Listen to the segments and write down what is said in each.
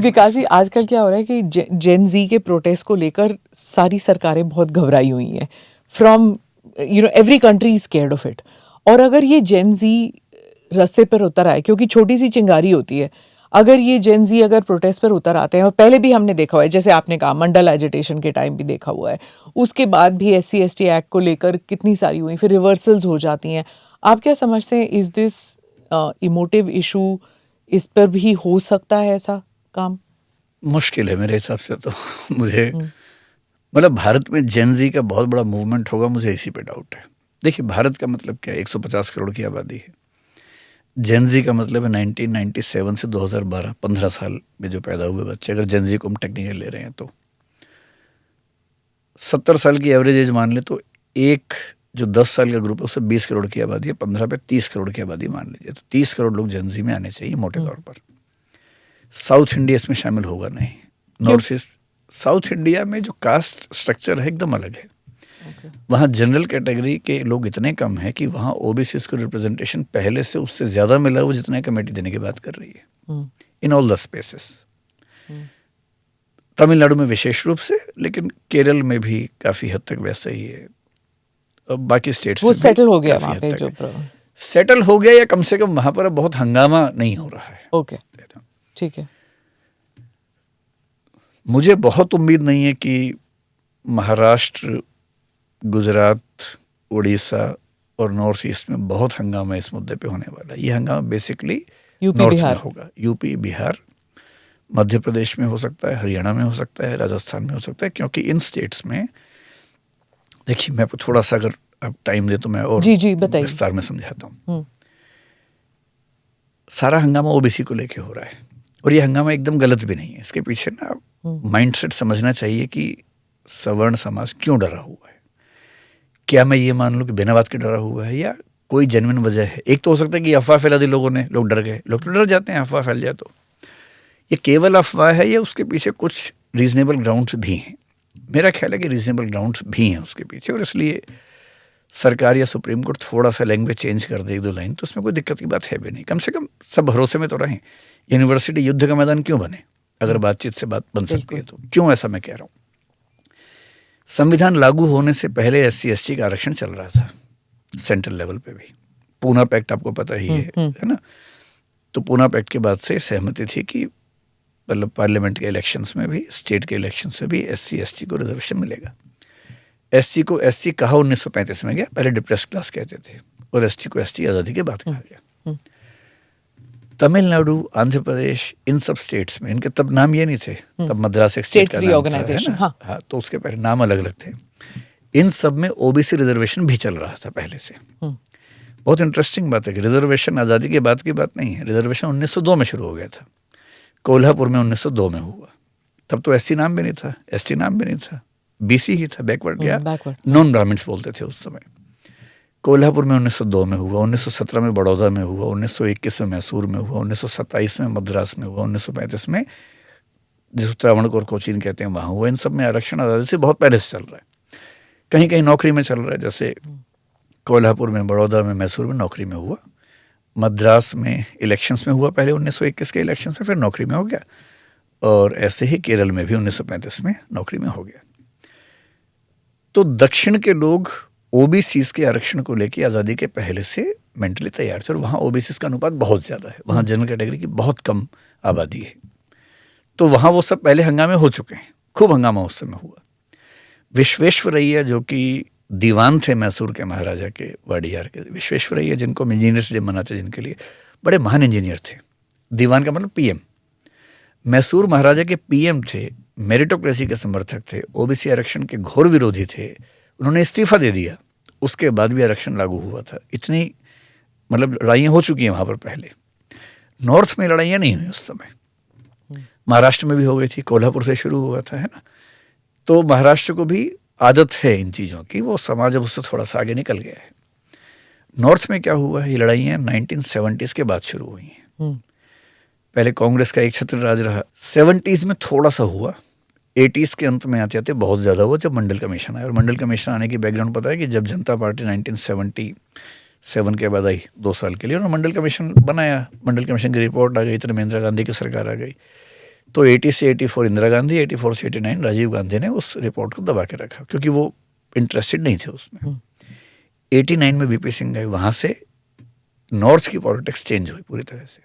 विकास जी, आजकल क्या हो रहा है कि जेन जी के प्रोटेस्ट को लेकर सारी सरकारें बहुत घबराई हुई हैं. From every country is scared of it. और अगर ये जेन जी रास्ते पर उतर आए, क्योंकि छोटी सी चिंगारी होती है, अगर ये जेन जी अगर प्रोटेस्ट पर उतर आते हैं, और पहले भी हमने देखा हुआ है, जैसे आपने कहा मंडल एजिटेशन के टाइम भी देखा हुआ है, उसके बाद भी SC/ST एक्ट को लेकर कितनी सारी हुई, फिर रिवर्सल्स हो जाती हैं. आप क्या समझते हैं, इज दिस इमोटिव इशू, इस पर भी हो सकता है ऐसा काम? मुश्किल है मेरे हिसाब से तो. मुझे मतलब भारत में जेन जी का बहुत बड़ा मूवमेंट होगा, मुझे इसी पे डाउट है. देखिए, भारत का मतलब क्या है, 150 करोड़ की आबादी है. जेन जी का मतलब है 1997 से 2012, 15 साल में जो पैदा हुए बच्चे, अगर जेन जी को हम टेक्निकल ले रहे हैं तो 70 साल की एवरेज एज मान ले तो एक जो 10 साल का ग्रुप है उससे 20 करोड़ की आबादी है, 15 पे 30 करोड़ की आबादी मान लीजिए, तो 30 करोड़ लोग जेन जी में आने चाहिए मोटे तौर पर. साउथ इंडिया इसमें शामिल होगा नहीं. नॉर्थ ईस्ट, साउथ इंडिया में जो कास्ट स्ट्रक्चर है एकदम अलग है. वहाँ जनरल कैटेगरी के लोग इतने कम हैं कि वहाँ ओबीसी को रिप्रेजेंटेशन पहले से उससे ज़्यादा मिला, वो जितना कमेटी देने की बात कर रही है in all the spaces. Tamil Nadu में विशेष रूप से, लेकिन केरल में भी काफ़ी हद तक वैसा ही है. बाकी स्टेट्स वो में सेटल हो गया वहाँ पे, जो सेटल हो गया, या कम से कम वहाँ पर बहुत हंगामा नहीं हो रहा है. ओके, ठीक है. मुझे बहुत उम्मीद नहीं है कि महाराष्ट्र, गुजरात, उड़ीसा और नॉर्थ ईस्ट में बहुत हंगामा इस मुद्दे पे होने वाला है. ये हंगामा बेसिकली नॉर्थ में होगा. यूपी, बिहार, मध्य प्रदेश में हो सकता है, हरियाणा में हो सकता है, राजस्थान में हो सकता है, क्योंकि इन स्टेट्स में देखिए, मैं थोड़ा सा अगर आप टाइम दे तो मैं और विस्तार में समझाता हूँ. सारा हंगामा ओबीसी को लेके हो रहा है, और ये हंगामा एकदम गलत भी नहीं है. इसके पीछे ना माइंडसेट समझना चाहिए कि सवर्ण समाज क्यों डरा हुआ है. क्या मैं ये मान लूँ कि बिना बात के डरा हुआ है, या कोई जेन्युइन वजह है? एक तो हो सकता है कि अफवाह फैला दी लोगों ने, लोग डर गए. लोग तो डर जाते हैं अफवाह फैल जाए तो. ये केवल अफवाह है, या उसके पीछे कुछ रीजनेबल ग्राउंड्स भी हैं? मेरा ख्याल है कि रीजनेबल ग्राउंड्स भी हैं उसके पीछे, और इसलिए सरकार या सुप्रीम कोर्ट थोड़ा सा लैंग्वेज चेंज कर दे, 1-2 लाइन, तो उसमें कोई दिक्कत की बात है भी नहीं. कम से कम सब भरोसे में तो रहें. यूनिवर्सिटी युद्ध का मैदान क्यों बने? अगर बातचीत से बात बन सकती है तो क्यों, ऐसा मैं कह रहा हूँ. संविधान लागू होने से पहले SC/ST का आरक्षण चल रहा था सेंट्रल लेवल पे भी. पूना पैक्ट आपको पता ही है ना. तो पूना पैक्ट के बाद से सहमति थी कि मतलब पार्लियामेंट के इलेक्शंस में भी, स्टेट के इलेक्शंस में भी SC/ST को रिजर्वेशन मिलेगा. SC को SC कहा 1935 में गया, पहले डिप्रेस क्लास कहते थे, और ST को ST आज़ादी के बाद कहा गया. तमिलनाडु, आंध्र प्रदेश, इन सब स्टेट्स में, इनके तब नाम ये नहीं थे, तब मद्रास एक स्टेट का रीऑर्गेनाइजेशन, हाँ, तो उसके पहले नाम अलग अलग थे. इन सब में ओबीसी रिजर्वेशन भी चल रहा था पहले से. बहुत इंटरेस्टिंग बात है कि रिजर्वेशन आज़ादी के बाद की बात नहीं है. रिजर्वेशन 1902 में शुरू हो गया था, कोल्हापुर में 1902 में हुआ. तब तो SC नाम भी नहीं था, ST नाम भी नहीं था, BC ही था, बैकवर्ड या नॉन ब्राह्मण्स बोलते थे उस समय. कोल्हापुर में 1902 में हुआ, 1917 में बड़ौदा में हुआ, 1921 में मैसूर में हुआ, 1927 में मद्रास में हुआ, 1935 में जिस त्रावणकोर कोचीन कहते हैं वहाँ हुआ. इन सब में आरक्षण आज़ादी से बहुत पहले से चल रहा है. कहीं कहीं नौकरी में चल रहा है, जैसे कोल्हापुर में, बड़ौदा में, मैसूर में नौकरी में हुआ. मद्रास में इलेक्शंस में हुआ पहले 1921 के इलेक्शंस में, फिर नौकरी में हो गया. और ऐसे ही केरल में भी 1935 में नौकरी में हो गया. तो दक्षिण के लोग ओबीसीज के आरक्षण को लेकर आज़ादी के पहले से मेंटली तैयार थे, और वहाँ ओबीसीज का अनुपात बहुत ज़्यादा है. वहाँ जनरल कैटेगरी की बहुत कम आबादी है. तो वहाँ वो सब पहले हंगामे हो चुके हैं, खूब हंगामा उस समय हुआ. विश्वेश्वरैया जो कि दीवान थे मैसूर के महाराजा के, वाडियार के विश्वेश्वरैया, जिनको हम इंजीनियर्स डे मनाते, जिनके लिए बड़े महान इंजीनियर थे. दीवान का मतलब PM. मैसूर महाराजा के PM थे, मेरिटोक्रेसी के समर्थक थे, ओबीसी आरक्षण के घोर विरोधी थे. उन्होंने इस्तीफा दे दिया, उसके बाद भी आरक्षण लागू हुआ था. इतनी मतलब लड़ाइयाँ हो चुकी हैं वहाँ पर पहले. नॉर्थ में लड़ाइयाँ नहीं हुई उस समय. महाराष्ट्र में भी हो गई थी, कोल्हापुर से शुरू हुआ था, है ना. तो महाराष्ट्र को भी आदत है इन चीज़ों की, वो समाज अब उससे थोड़ा सा आगे निकल गया है. नॉर्थ में क्या हुआ है, ये लड़ाइयाँ 1970s के बाद शुरू हुई हैं. पहले कांग्रेस का एक छत्र राज रहा, 70s में थोड़ा सा हुआ, 80s के अंत में आते आते बहुत ज़्यादा हुआ जब मंडल कमीशन आया. और मंडल कमीशन आने की बैकग्राउंड पता है कि जब जनता पार्टी 1977 के बाद आई 2 साल के लिए, उन्होंने मंडल कमीशन बनाया. मंडल कमीशन की रिपोर्ट आ गई, इतने में इंदिरा गांधी की सरकार आ गई. तो 80 से 84 इंदिरा गांधी, 84 से 89 राजीव गांधी ने उस रिपोर्ट को दबा के रखा क्योंकि वो इंटरेस्टेड नहीं थे उसमें। 89 में वीपी सिंह गए, वहाँ से नॉर्थ की पॉलिटिक्स चेंज हुई पूरी तरह से।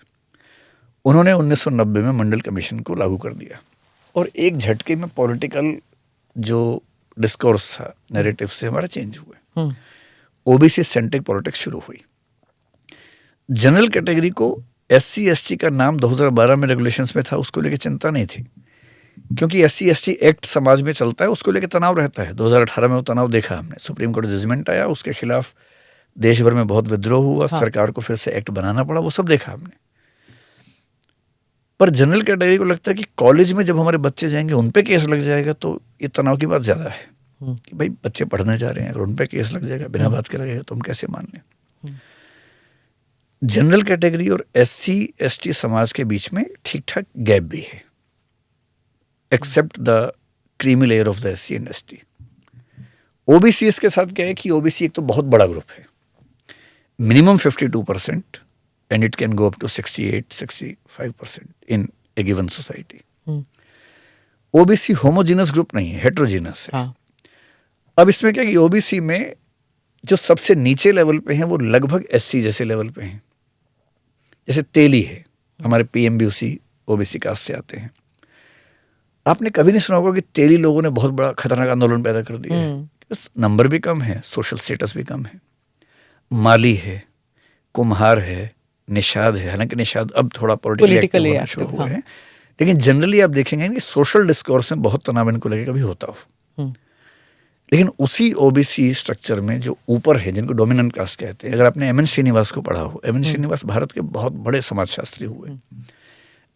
उन्होंने 1990 में मंडल कमीशन को लागू कर दिया और एक झटके में पॉलिटिकल जो डिस्कोर्स था, नैरेटिव से हमारा चेंज हुए। ओबीसी सेंट्रिक पॉलिटिक्स शुरू हुई। जनरल कैटेगरी को एससी एसटी का नाम 2012 में रेगुलेशंस में था, उसको लेकर चिंता नहीं थी क्योंकि एससी एसटी एक्ट समाज में चलता है, उसको लेकर तनाव रहता है। 2018 में वो तनाव देखा हमने, सुप्रीम कोर्ट जजमेंट आया, उसके खिलाफ देश भर में बहुत विद्रोह हुआ, सरकार को फिर से एक्ट बनाना पड़ा, वो सब देखा हमने। पर जनरल कैटेगरी को लगता है कि कॉलेज में जब हमारे बच्चे जाएंगे उन पे केस लग जाएगा, तो ये तनाव की बात ज़्यादा है कि भाई बच्चे पढ़ने जा रहे हैं और उन पे केस लग जाएगा बिना बात के लगेगा तो हम कैसे मान लें। जनरल कैटेगरी और एससी एसटी समाज के बीच में ठीक ठाक गैप भी है, except the creamy layer of the SC and ST. OBC इसके साथ क्या है कि ओबीसी एक तो बहुत बड़ा ग्रुप है, minimum 52% and it can go up to 68-65% in a given society. OBC homogeneous group नहीं है, हेट्रोजीनस है। अब इसमें क्या कि ओबीसी में जो सबसे नीचे लेवल पे हैं वो लगभग एससी जैसे लेवल पे हैं। जैसे तेली है, हमारे पीएम भी उसी ओबीसी कास्ट से आते हैं। आपने कभी नहीं सुना होगा कि तेली लोगों ने बहुत बड़ा खतरनाक आंदोलन पैदा कर दिया है। नंबर भी कम है, सोशल स्टेटस भी कम है। माली है, कुम्हार है, निषाद है, हालांकि निषाद अब थोड़ा पॉलिटिकल होना शुरू हुआ है, लेकिन जनरली आप देखेंगे कि सोशल डिस्कोर्स में बहुत तनाव इनको लेकर कभी होता हो। लेकिन उसी ओबीसी स्ट्रक्चर में जो ऊपर है, जिनको डोमिनेंट कास्ट कहते हैं, अगर आपने एमएन श्रीनिवास को पढ़ा हो, एमएन श्रीनिवास भारत के बहुत बड़े समाजशास्त्री हुए।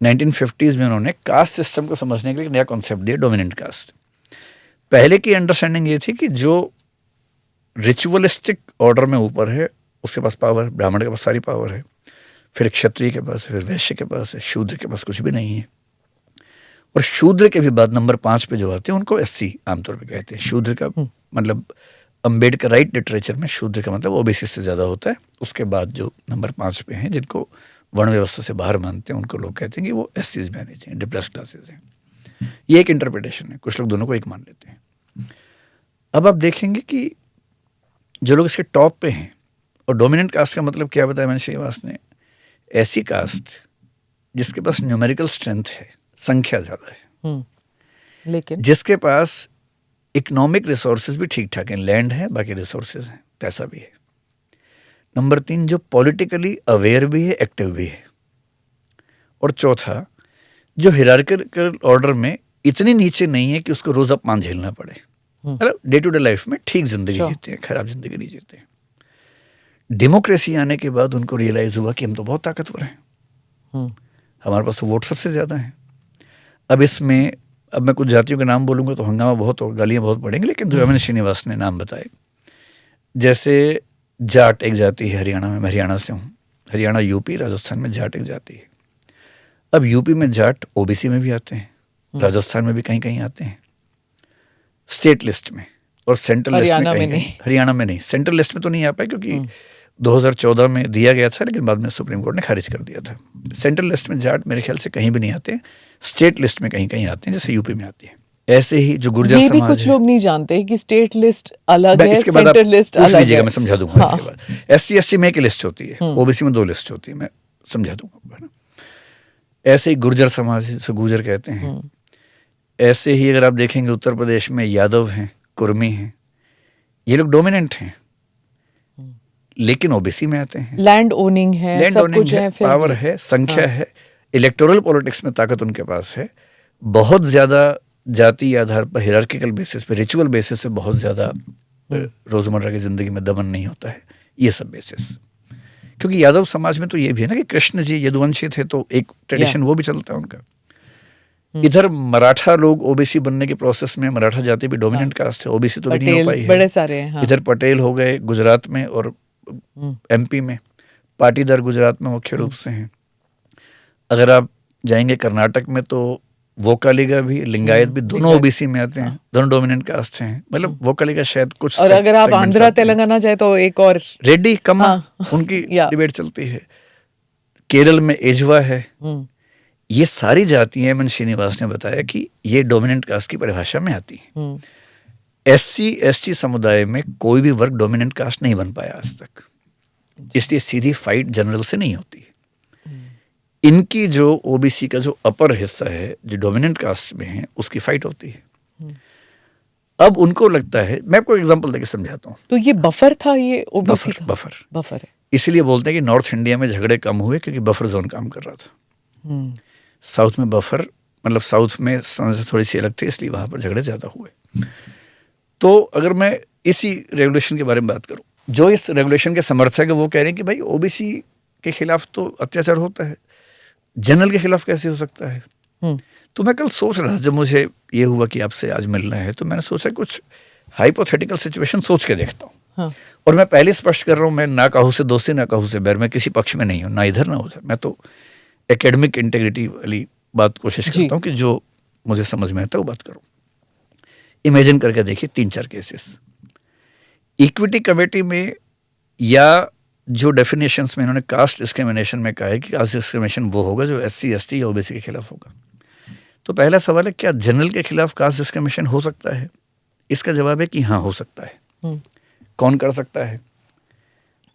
1950s में उन्होंने कास्ट सिस्टम को समझने के लिए एक नया कॉन्सेप्ट दिया, डोमिनेंट कास्ट। पहले की अंडरस्टैंडिंग ये थी कि जो रिचुअलिस्टिक ऑर्डर में ऊपर है उसके पास पावर, ब्राह्मण के पास सारी पावर है, फिर क्षत्रिय के पास है, फिर वैश्य के पास है, शूद्र के पास कुछ भी नहीं है। और शूद्र के भी बाद नंबर 5 पे जो आते हैं उनको एससी आमतौर पे कहते हैं। शूद्र का मतलब अम्बेडकर राइट लिटरेचर में शूद्र का मतलब ओबीसी से ज़्यादा होता है। उसके बाद जो नंबर 5 पे हैं, जिनको वर्ण व्यवस्था से बाहर मानते हैं, उनको लोग कहते हैं कि वो एससीज में आने चाहिए, डिप्रेस्ड क्लासेज हैं। ये एक इंटरप्रिटेशन है, कुछ लोग दोनों को एक मान लेते हैं। अब आप देखेंगे कि जो लोग इसके टॉप पे हैं, और डोमिनेंट कास्ट का मतलब क्या बताया मैंने श्रीनिवास ने, ऐसी कास्ट जिसके पास न्यूमेरिकल स्ट्रेंथ है, संख्या ज़्यादा है, लेकिन जिसके पास इकोनॉमिक रिसोर्सेज भी ठीक ठाक हैं, लैंड है, बाकी रिसोर्सेज हैं, पैसा भी है। नंबर 3 जो पॉलिटिकली अवेयर भी है, एक्टिव भी है। और चौथा जो हिरार्किकल ऑर्डर में इतनी नीचे नहीं है कि उसको रोज अपमान झेलना पड़े, मतलब डे टू डे लाइफ में ठीक जिंदगी जीते हैं, खराब जिंदगी नहीं जीते हैं। डेमोक्रेसी आने के बाद उनको रियलाइज हुआ कि हम तो बहुत ताकतवर हैं, हमारे पास तो वोट सबसे ज़्यादा हैं। अब इसमें अब मैं कुछ जातियों के नाम बोलूँगा तो हंगामा बहुत और गालियाँ बहुत पड़ेंगी, लेकिन जो एमएन श्रीनिवास ने नाम बताए, जैसे जाट एक जाति है हरियाणा में, मैं हरियाणा से हूँ, हरियाणा यूपी राजस्थान में जाट एक जाति है। अब यूपी में जाट ओबीसी में भी आते हैं, राजस्थान में भी कहीं कहीं आते हैं स्टेट लिस्ट में, और सेंट्रल लिस्ट में कहीं, हरियाणा में नहीं, सेंट्रल लिस्ट में तो नहीं आ पाए क्योंकि 2014 में दिया गया था, लेकिन बाद में सुप्रीम कोर्ट ने खारिज कर दिया था। सेंट्रल लिस्ट में जाट मेरे ख्याल से कहीं भी नहीं आते, स्टेट लिस्ट में कहीं कहीं आते हैं, जैसे यूपी में आती है। ऐसे ही जो गुर्जर समाज है, कुछ लोग नहीं जानते कि स्टेट लिस्ट अलग है, इसके बाद सेंट्रल लिस्ट अलग है। मैं समझा दूंगा। इसके बाद एससी एसटी में एक लिस्ट होती है, ओबीसी में 2 लिस्ट होती है, मैं समझा दूंगा। ऐसे ही गुर्जर समाज है, गुर्जर कहते हैं। ऐसे ही अगर आप देखेंगे उत्तर प्रदेश में यादव हैं, कुर्मी हैं, ये लोग डोमिनेंट हैं, लेकिन ओबीसी में आते हैं। लैंड ओनिंग है, सब कुछ है, पावर है, संख्या है, इलेक्टोरल पॉलिटिक्स में ताकत उनके पास है, बहुत ज़्यादा जाति आधार पर हिरार्किकल बेसिस पे, रिचुअल बेसिस पे बहुत ज़्यादा रोज़मर्रा की ज़िंदगी में दमन नहीं होता है, ये सब बेसिस। क्योंकि यादव समाज में तो ये भी है ना कि कृष्ण जी यदुवंशी थे, तो एक ट्रेडिशन वो भी चलता है उनका। इधर मराठा लोग ओबीसी बनने के प्रोसेस में, मराठा जाति भी डोमिनेंट कास्ट है, ओबीसी तो भी नहीं हो पाई है, बड़े सारे हैं। इधर पटेल हो गए गुजरात में और एमपी में, पाटीदार गुजरात में मुख्य रूप से हैं। अगर आप जाएंगे कर्नाटक में तो वोकालिगा भी, लिंगायत भी, दोनों ओबीसी में आते हैं, दोनों डोमिनेंट कास्ट हैं। मतलब वोकालिगा शायद कुछ, और अगर आप आंध्रा तेलंगाना जाए तो एक और रेड्डी कम्मा, उनकी डिबेट चलती है। केरल में एजवा है, ये सारी जातियां, एम एन श्रीनिवास ने बताया कि ये डोमिनेंट कास्ट की परिभाषा में आती हैं। SC ST समुदाय में कोई भी वर्ग डोमिनेंट कास्ट नहीं बन पाया आज तक, इसलिए सीधी फाइट जनरल से नहीं होती। इनकी जो OBC का जो अपर हिस्सा है जो डोमिनेंट कास्ट में है उसकी फाइट होती है। अब उनको लगता है, मैं आपको एग्जांपल देके समझाता हूँ। तो ये बफर था, ये OBC का बफर है। इसलिए बोलते हैं कि नॉर्थ इंडिया में झगड़े कम हुए क्योंकि बफर जोन काम कर रहा था। साउथ में बफर मतलब साउथ में समझ थोड़ी सी अलग थी, इसलिए वहां पर झगड़े ज्यादा हुए। तो अगर मैं इसी रेगुलेशन के बारे में बात करूं, जो इस रेगुलेशन के समर्थक है वो कह रहे हैं कि भाई OBC के खिलाफ तो अत्याचार होता है, जनरल के खिलाफ कैसे हो सकता है। तो मैं कल सोच रहा, जब मुझे ये हुआ कि आपसे आज मिलना है, तो मैंने सोचा कुछ हाइपोथेटिकल सिचुएशन सोच के देखता हूँ। हाँ। और मैं पहले स्पष्ट कर रहा हूँ, मैं ना काहू से दोस्ती ना काहू से बैर, मैं किसी पक्ष में नहीं हूँ, ना इधर ना उधर। मैं तो एकेडमिक इंटेग्रिटी वाली बात कोशिश करता हूँ कि जो मुझे समझ में आता है वो बात करूँ। इमेजिन करके देखिए 3-4 केसेस इक्विटी कमेटी में, या जो डेफिनेशंस में इन्होंने कास्ट डिस्क्रिमिनेशन में कहा है कि कास्ट डिस्क्रिमिनेशन वो होगा जो SC ST या OBC के खिलाफ होगा। तो पहला सवाल है, क्या जनरल के खिलाफ कास्ट डिस्क्रिमिनेशन हो सकता है? इसका जवाब है कि हाँ, हो सकता है। कौन कर सकता है?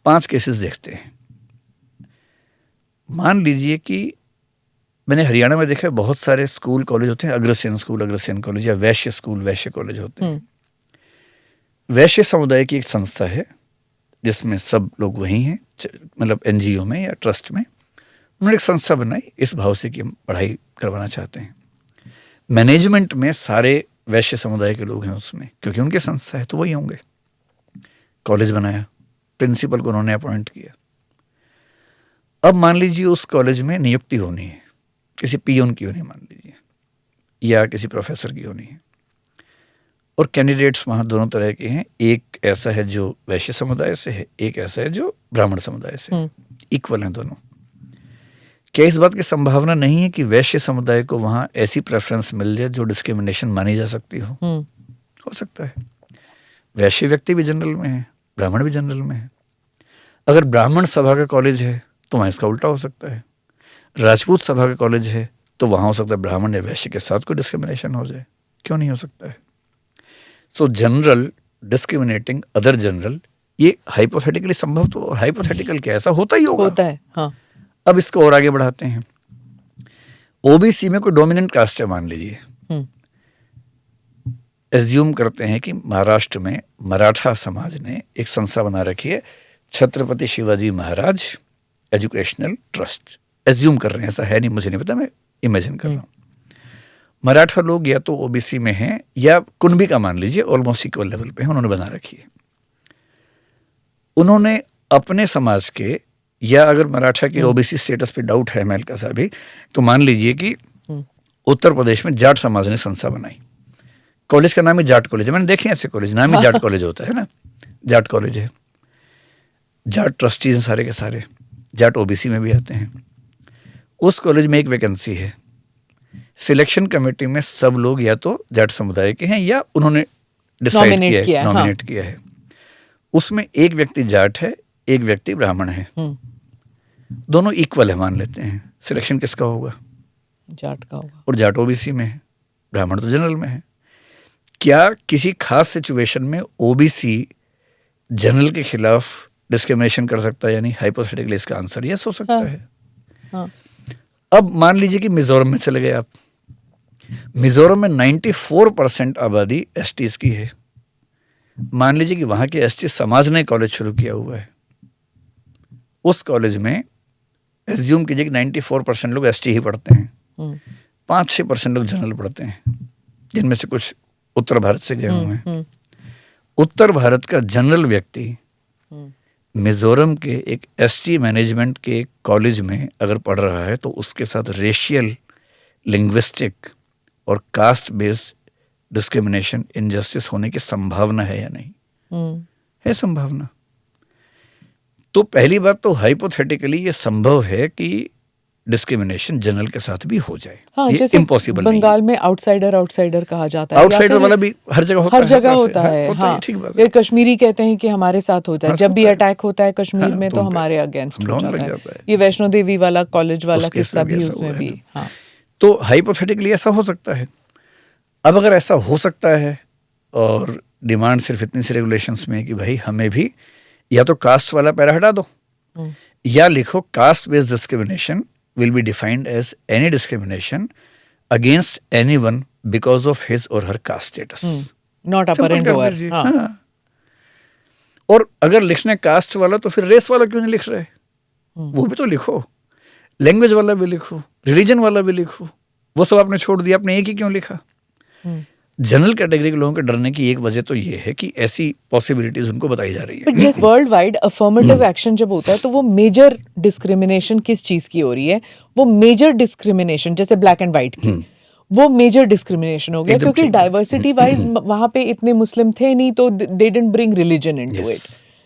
5 केसेस देखते हैं। मान लीजिए कि मैंने हरियाणा में देखा है बहुत सारे स्कूल कॉलेज होते हैं, अग्रसेन स्कूल, अग्रसेन कॉलेज, या वैश्य स्कूल, वैश्य कॉलेज होते हैं। वैश्य समुदाय की एक संस्था है जिसमें सब लोग वही हैं, मतलब NGO में या ट्रस्ट में। उन्होंने एक संस्था बनाई इस भाव से कि हम पढ़ाई करवाना चाहते हैं। मैनेजमेंट में सारे वैश्य समुदाय के लोग हैं उसमें, क्योंकि उनकी संस्था है तो वही होंगे। कॉलेज बनाया, प्रिंसिपल को उन्होंने अपॉइंट किया। अब मान लीजिए उस कॉलेज में नियुक्ति होनी है, किसी पियून की होनी मान लीजिए, या किसी प्रोफेसर की होनी है, और कैंडिडेट्स वहाँ दोनों तरह के हैं। एक ऐसा है जो वैश्य समुदाय से है, एक ऐसा है जो ब्राह्मण समुदाय से है। इक्वल हैं दोनों। क्या इस बात की संभावना नहीं है कि वैश्य समुदाय को वहाँ ऐसी प्रेफरेंस मिल जाए जो डिस्क्रिमिनेशन मानी जा सकती हो? हो सकता है। वैश्य व्यक्ति भी जनरल में है, ब्राह्मण भी जनरल में है। अगर ब्राह्मण सभा का कॉलेज है तो वहाँ इसका उल्टा हो सकता है। राजपूत सभा का कॉलेज है तो वहाँ हो सकता है ब्राह्मण या वैश्य के साथ कोई डिस्क्रिमिनेशन हो जाए। क्यों नहीं हो सकता है? सो जनरल डिस्क्रिमिनेटिंग अदर जनरल, ये हाइपोथेटिकली संभव, तो हाइपोथेटिकल क्या, ऐसा होता ही होता है। हाँ। अब इसको और आगे बढ़ाते हैं। OBC में कोई डोमिनेंट कास्ट है मान लीजिए, एज्यूम करते हैं कि महाराष्ट्र में मराठा समाज ने एक संस्था बना रखी है, Chhatrapati Shivaji Maharaj educational trust. Assume कर रहे हैं, ऐसा है नहीं, मुझे नहीं पता, मैं इमेजिन कर रहा हूँ। मराठा लोग या तो OBC में हैं या कुणबी का मान लीजिए ऑलमोस्ट इक्वल लेवल पे हैं, उन्होंने बना रखी है। उन्होंने अपने समाज के, या अगर मराठा के OBC स्टेटस पे डाउट है महल का साहब भी, तो मान लीजिए कि उत्तर प्रदेश में जाट समाज ने संस्था बनाई। कॉलेज का नाम ही जाट कॉलेज है, मैंने देखे ऐसे कॉलेज, नाम ही जाट कॉलेज होता है ना, जाट कॉलेज है। जाट ट्रस्टीज हैं सारे के सारे, जाट OBC में भी आते हैं। उस कॉलेज में एक वैकेंसी है, सिलेक्शन कमेटी में सब लोग या तो जाट समुदाय के हैं या उन्होंने डिसाइड किया है, नॉमिनेट किया है। उसमें एक व्यक्ति जाट है, एक व्यक्ति ब्राह्मण है, दोनों इक्वल है मान लेते हैं। सिलेक्शन किसका होगा? जाट का होगा। और जाट OBC में है, ब्राह्मण तो जनरल में है। क्या किसी खास सिचुएशन में OBC जनरल के खिलाफ डिस्क्रिमिनेशन कर सकता है? यानी हाइपोथेटिकली इसका आंसर यस हो सकता है। हाँ। अब मान लीजिए कि मिजोरम में चले गए आप। मिजोरम में 94% आबादी STs की है। मान लीजिए कि वहां के ST समाज ने कॉलेज शुरू किया हुआ है। उस कॉलेज में एज्यूम कीजिए कि 94% लोग ST ही पढ़ते हैं, 5-6% लोग जनरल पढ़ते हैं, जिनमें से कुछ उत्तर भारत से गए हुए हैं। उत्तर भारत का जनरल व्यक्ति मिजोरम के एक ST मैनेजमेंट के कॉलेज में अगर पढ़ रहा है तो उसके साथ रेशियल, लिंग्विस्टिक और कास्ट बेस्ड डिस्क्रिमिनेशन, इनजस्टिस होने की संभावना है या नहीं? है संभावना। तो पहली बात तो हाइपोथेटिकली ये संभव है कि डिस्क्रिमिनेशन जनरल के साथ भी हो जाए। हाँ, ये जैसे इम्पॉसिबल नहीं है। बंगाल में आउटसाइडर कहा जाता है, आउटसाइडर वाला भी हर जगह होता हर है, जगह होता है। होता हाँ, है, ठीक बात ये है। कश्मीरी कहते हैं कि हमारे साथ होता है, हाँ, जब भी होता है। अटैक होता है कश्मीर हाँ, में तो तो उन पे हमारे अगेंस्ट हो हमला जाता लग है। जाता है। ये वैष्णो देवी वाला कॉलेज वाला उस केस किस्सा में भी भी ऐसा उसमें हुआ है भी। तो। हाँ, तो हाइपोथेटिकली ऐसा हो सकता है। अब अगर ऐसा हो सकता है और डिमांड सिर्फ इतनी सी रेगुलेशंस में है कि भाई हमें भी या तो कास्ट वाला पैरा हटा दो, या लिखो caste based discrimination will be defined as any discrimination against anyone because of his or her caste status. Not apparent over. हाँ। और अगर लिखना है कास्ट वाला तो फिर रेस वाला क्यों नहीं लिख रहे? वो भी तो लिखो, लैंग्वेज वाला भी लिखो, रिलीजन वाला भी लिखो। वो सब आपने छोड़ दिया, आपने एक ही क्यों लिखा? जनरल कैटेगरी के लोगों के डरने की एक वजह तो ये है कि ऐसी पॉसिबिलिटीज उनको बताई जा रही है। बट जैसे वर्ल्ड वाइड अफर्मेटिव एक्शन जब होता है तो वो मेजर डिस्क्रिमिनेशन किस चीज की हो रही है? वो मेजर डिस्क्रिमिनेशन जैसे ब्लैक एंड व्हाइट की, वो मेजर डिस्क्रिमिनेशन हो गया एकदम क्योंकि ठीक। डाइवर्सिटी वाइज वहां पे इतने मुस्लिम थे नहीं, तो they didn't bring religion into it,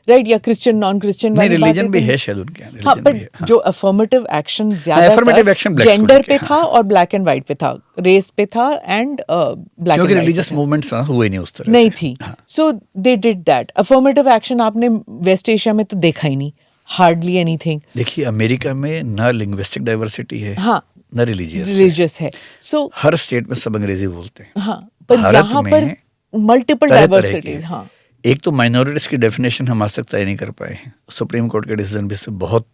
right? या क्रिश्चियन नॉन क्रिश्चियन नहीं, वाली रिलीजन भी बातें है थी। शायद उनके यहाँ, हाँ, religion भी है। पर जो अफर्मेटिव एक्शन affirmative ज्यादातर action blacks को जेंडर लेके, पे हाँ। था और ब्लैक एंड व्हाइट पे था, रेस पे था एंड ब्लैक क्योंकि एंड रिलीजियस व्हाइट मूवमेंट्स हुए नहीं उस तरह नहीं से। थी। हाँ। So they did that. Affirmative action आपने वेस्ट एशिया में तो देखा ही नहीं, हार्डली एनीथिंग। देखिए अमेरिका में ना लिंग्विस्टिक डाइवर्सिटी है, हाँ, ना रिलीजियस रिलीजियस है। सो हर स्टेट में सब अंग्रेजी बोलते हैं। हाँ, पर भारत यहाँ में पर मल्टीपल तरह तरह की डाइवर्सिटीज। है। हाँ, एक तो माइनॉरिटीज की डेफिनेशन हम आज तक तय नहीं कर पाए हैं। सुप्रीम कोर्ट के डिसीजन भी इससे बहुत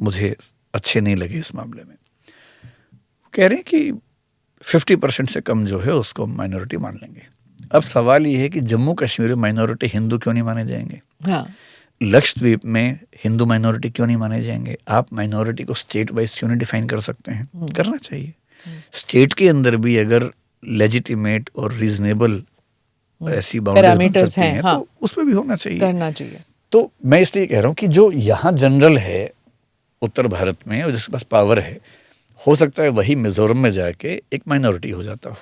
मुझे अच्छे नहीं लगे इस मामले में। कह रहे हैं कि 50% से कम जो है उसको माइनॉरिटी मान लेंगे। अब सवाल ये है कि जम्मू कश्मीर में माइनॉरिटी हिंदू क्यों नहीं माने जाएंगे? हाँ, लक्षद्वीप में हिंदू माइनॉरिटी क्यों नहीं माने जाएंगे? आप माइनॉरिटी को स्टेट वाइज क्यों नहीं डिफाइन कर सकते हैं? करना चाहिए। स्टेट के अंदर भी अगर लेजिटिमेट और रीजनेबल ऐसी बाउंड्रीज बन पैरामीटर्स सकती हैं, हैं हाँ, तो उसमें भी होना चाहिए। करना चाहिए। तो मैं इसलिए कह रहा हूँ कि जो यहाँ जनरल है उत्तर भारत में और जिसके पास पावर है, हो सकता है वही मिजोरम में जाके एक माइनॉरिटी हो जाता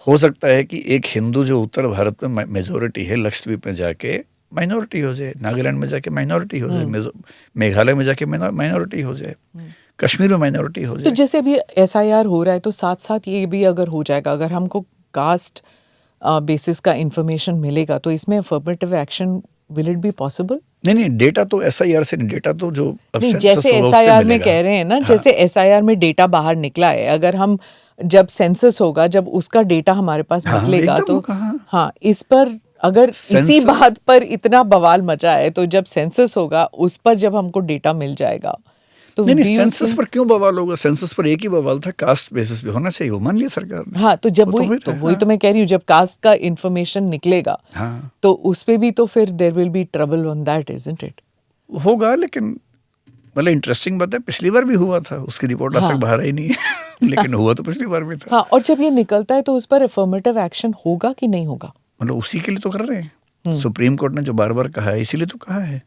हो सकता है कि एक हिंदू जो उत्तर भारत में मेजोरिटी है लक्षद्वीप में जाके माइनॉरिटी हो जाए, नागालैंड में जाके माइनॉरिटी हो जाए, मेघालय में जाके माइनॉरिटी हो जाए, कश्मीर में माइनॉरिटी हो तो जाए। जैसे अभी SIR हो रहा है तो साथ साथ ये भी अगर हो जाएगा, अगर हमको कास्ट बेसिस का इंफॉर्मेशन मिलेगा तो इसमें affirmative action will it be possible? नहीं, डेटा तो SIR से नहीं, डेटा तो जो अब नहीं, सेंसस जैसे होगा उससे SIR में मिलेगा। कह रहे हैं ना, हाँ। जैसे SIR में डेटा बाहर निकला है, अगर हम जब सेंसस होगा, जब उसका डेटा हमारे पास हाँ, निकलेगा एकदम तो होगा, हाँ। हाँ, इस पर अगर इसी सेंसस- बात पर इतना बवाल मचा है तो जब सेंसस होगा उस पर जब हमको डेटा मिल जाएगा तो नहीं, do you सेंसस think- पर क्यों बवाल होगा? सेंसस पर एक ही बवाल था, कास्ट बेसिस पे होना चाहिए, वो मान लिया सरकार ने। हाँ, तो जब वो वही तो वही तो मैं कह रही हूँ, जब कास्ट का इंफॉर्मेशन निकलेगा हाँ। तो उस पे भी तो फिर there will be trouble on that, isn't it? होगा, लेकिन मतलब इंटरेस्टिंग बात है, पिछली बार भी हुआ था, उसकी रिपोर्ट आज तक बाहर आई नहीं है लेकिन हुआ तो पिछली बार भी था। हाँ, और जब ये निकलता है तो उस पर अफर्मेटिव एक्शन होगा कि नहीं होगा? मतलब उसी के लिए तो कर रहे हैं। सुप्रीम कोर्ट ने जो बार बार कहा है इसीलिए तो कहा है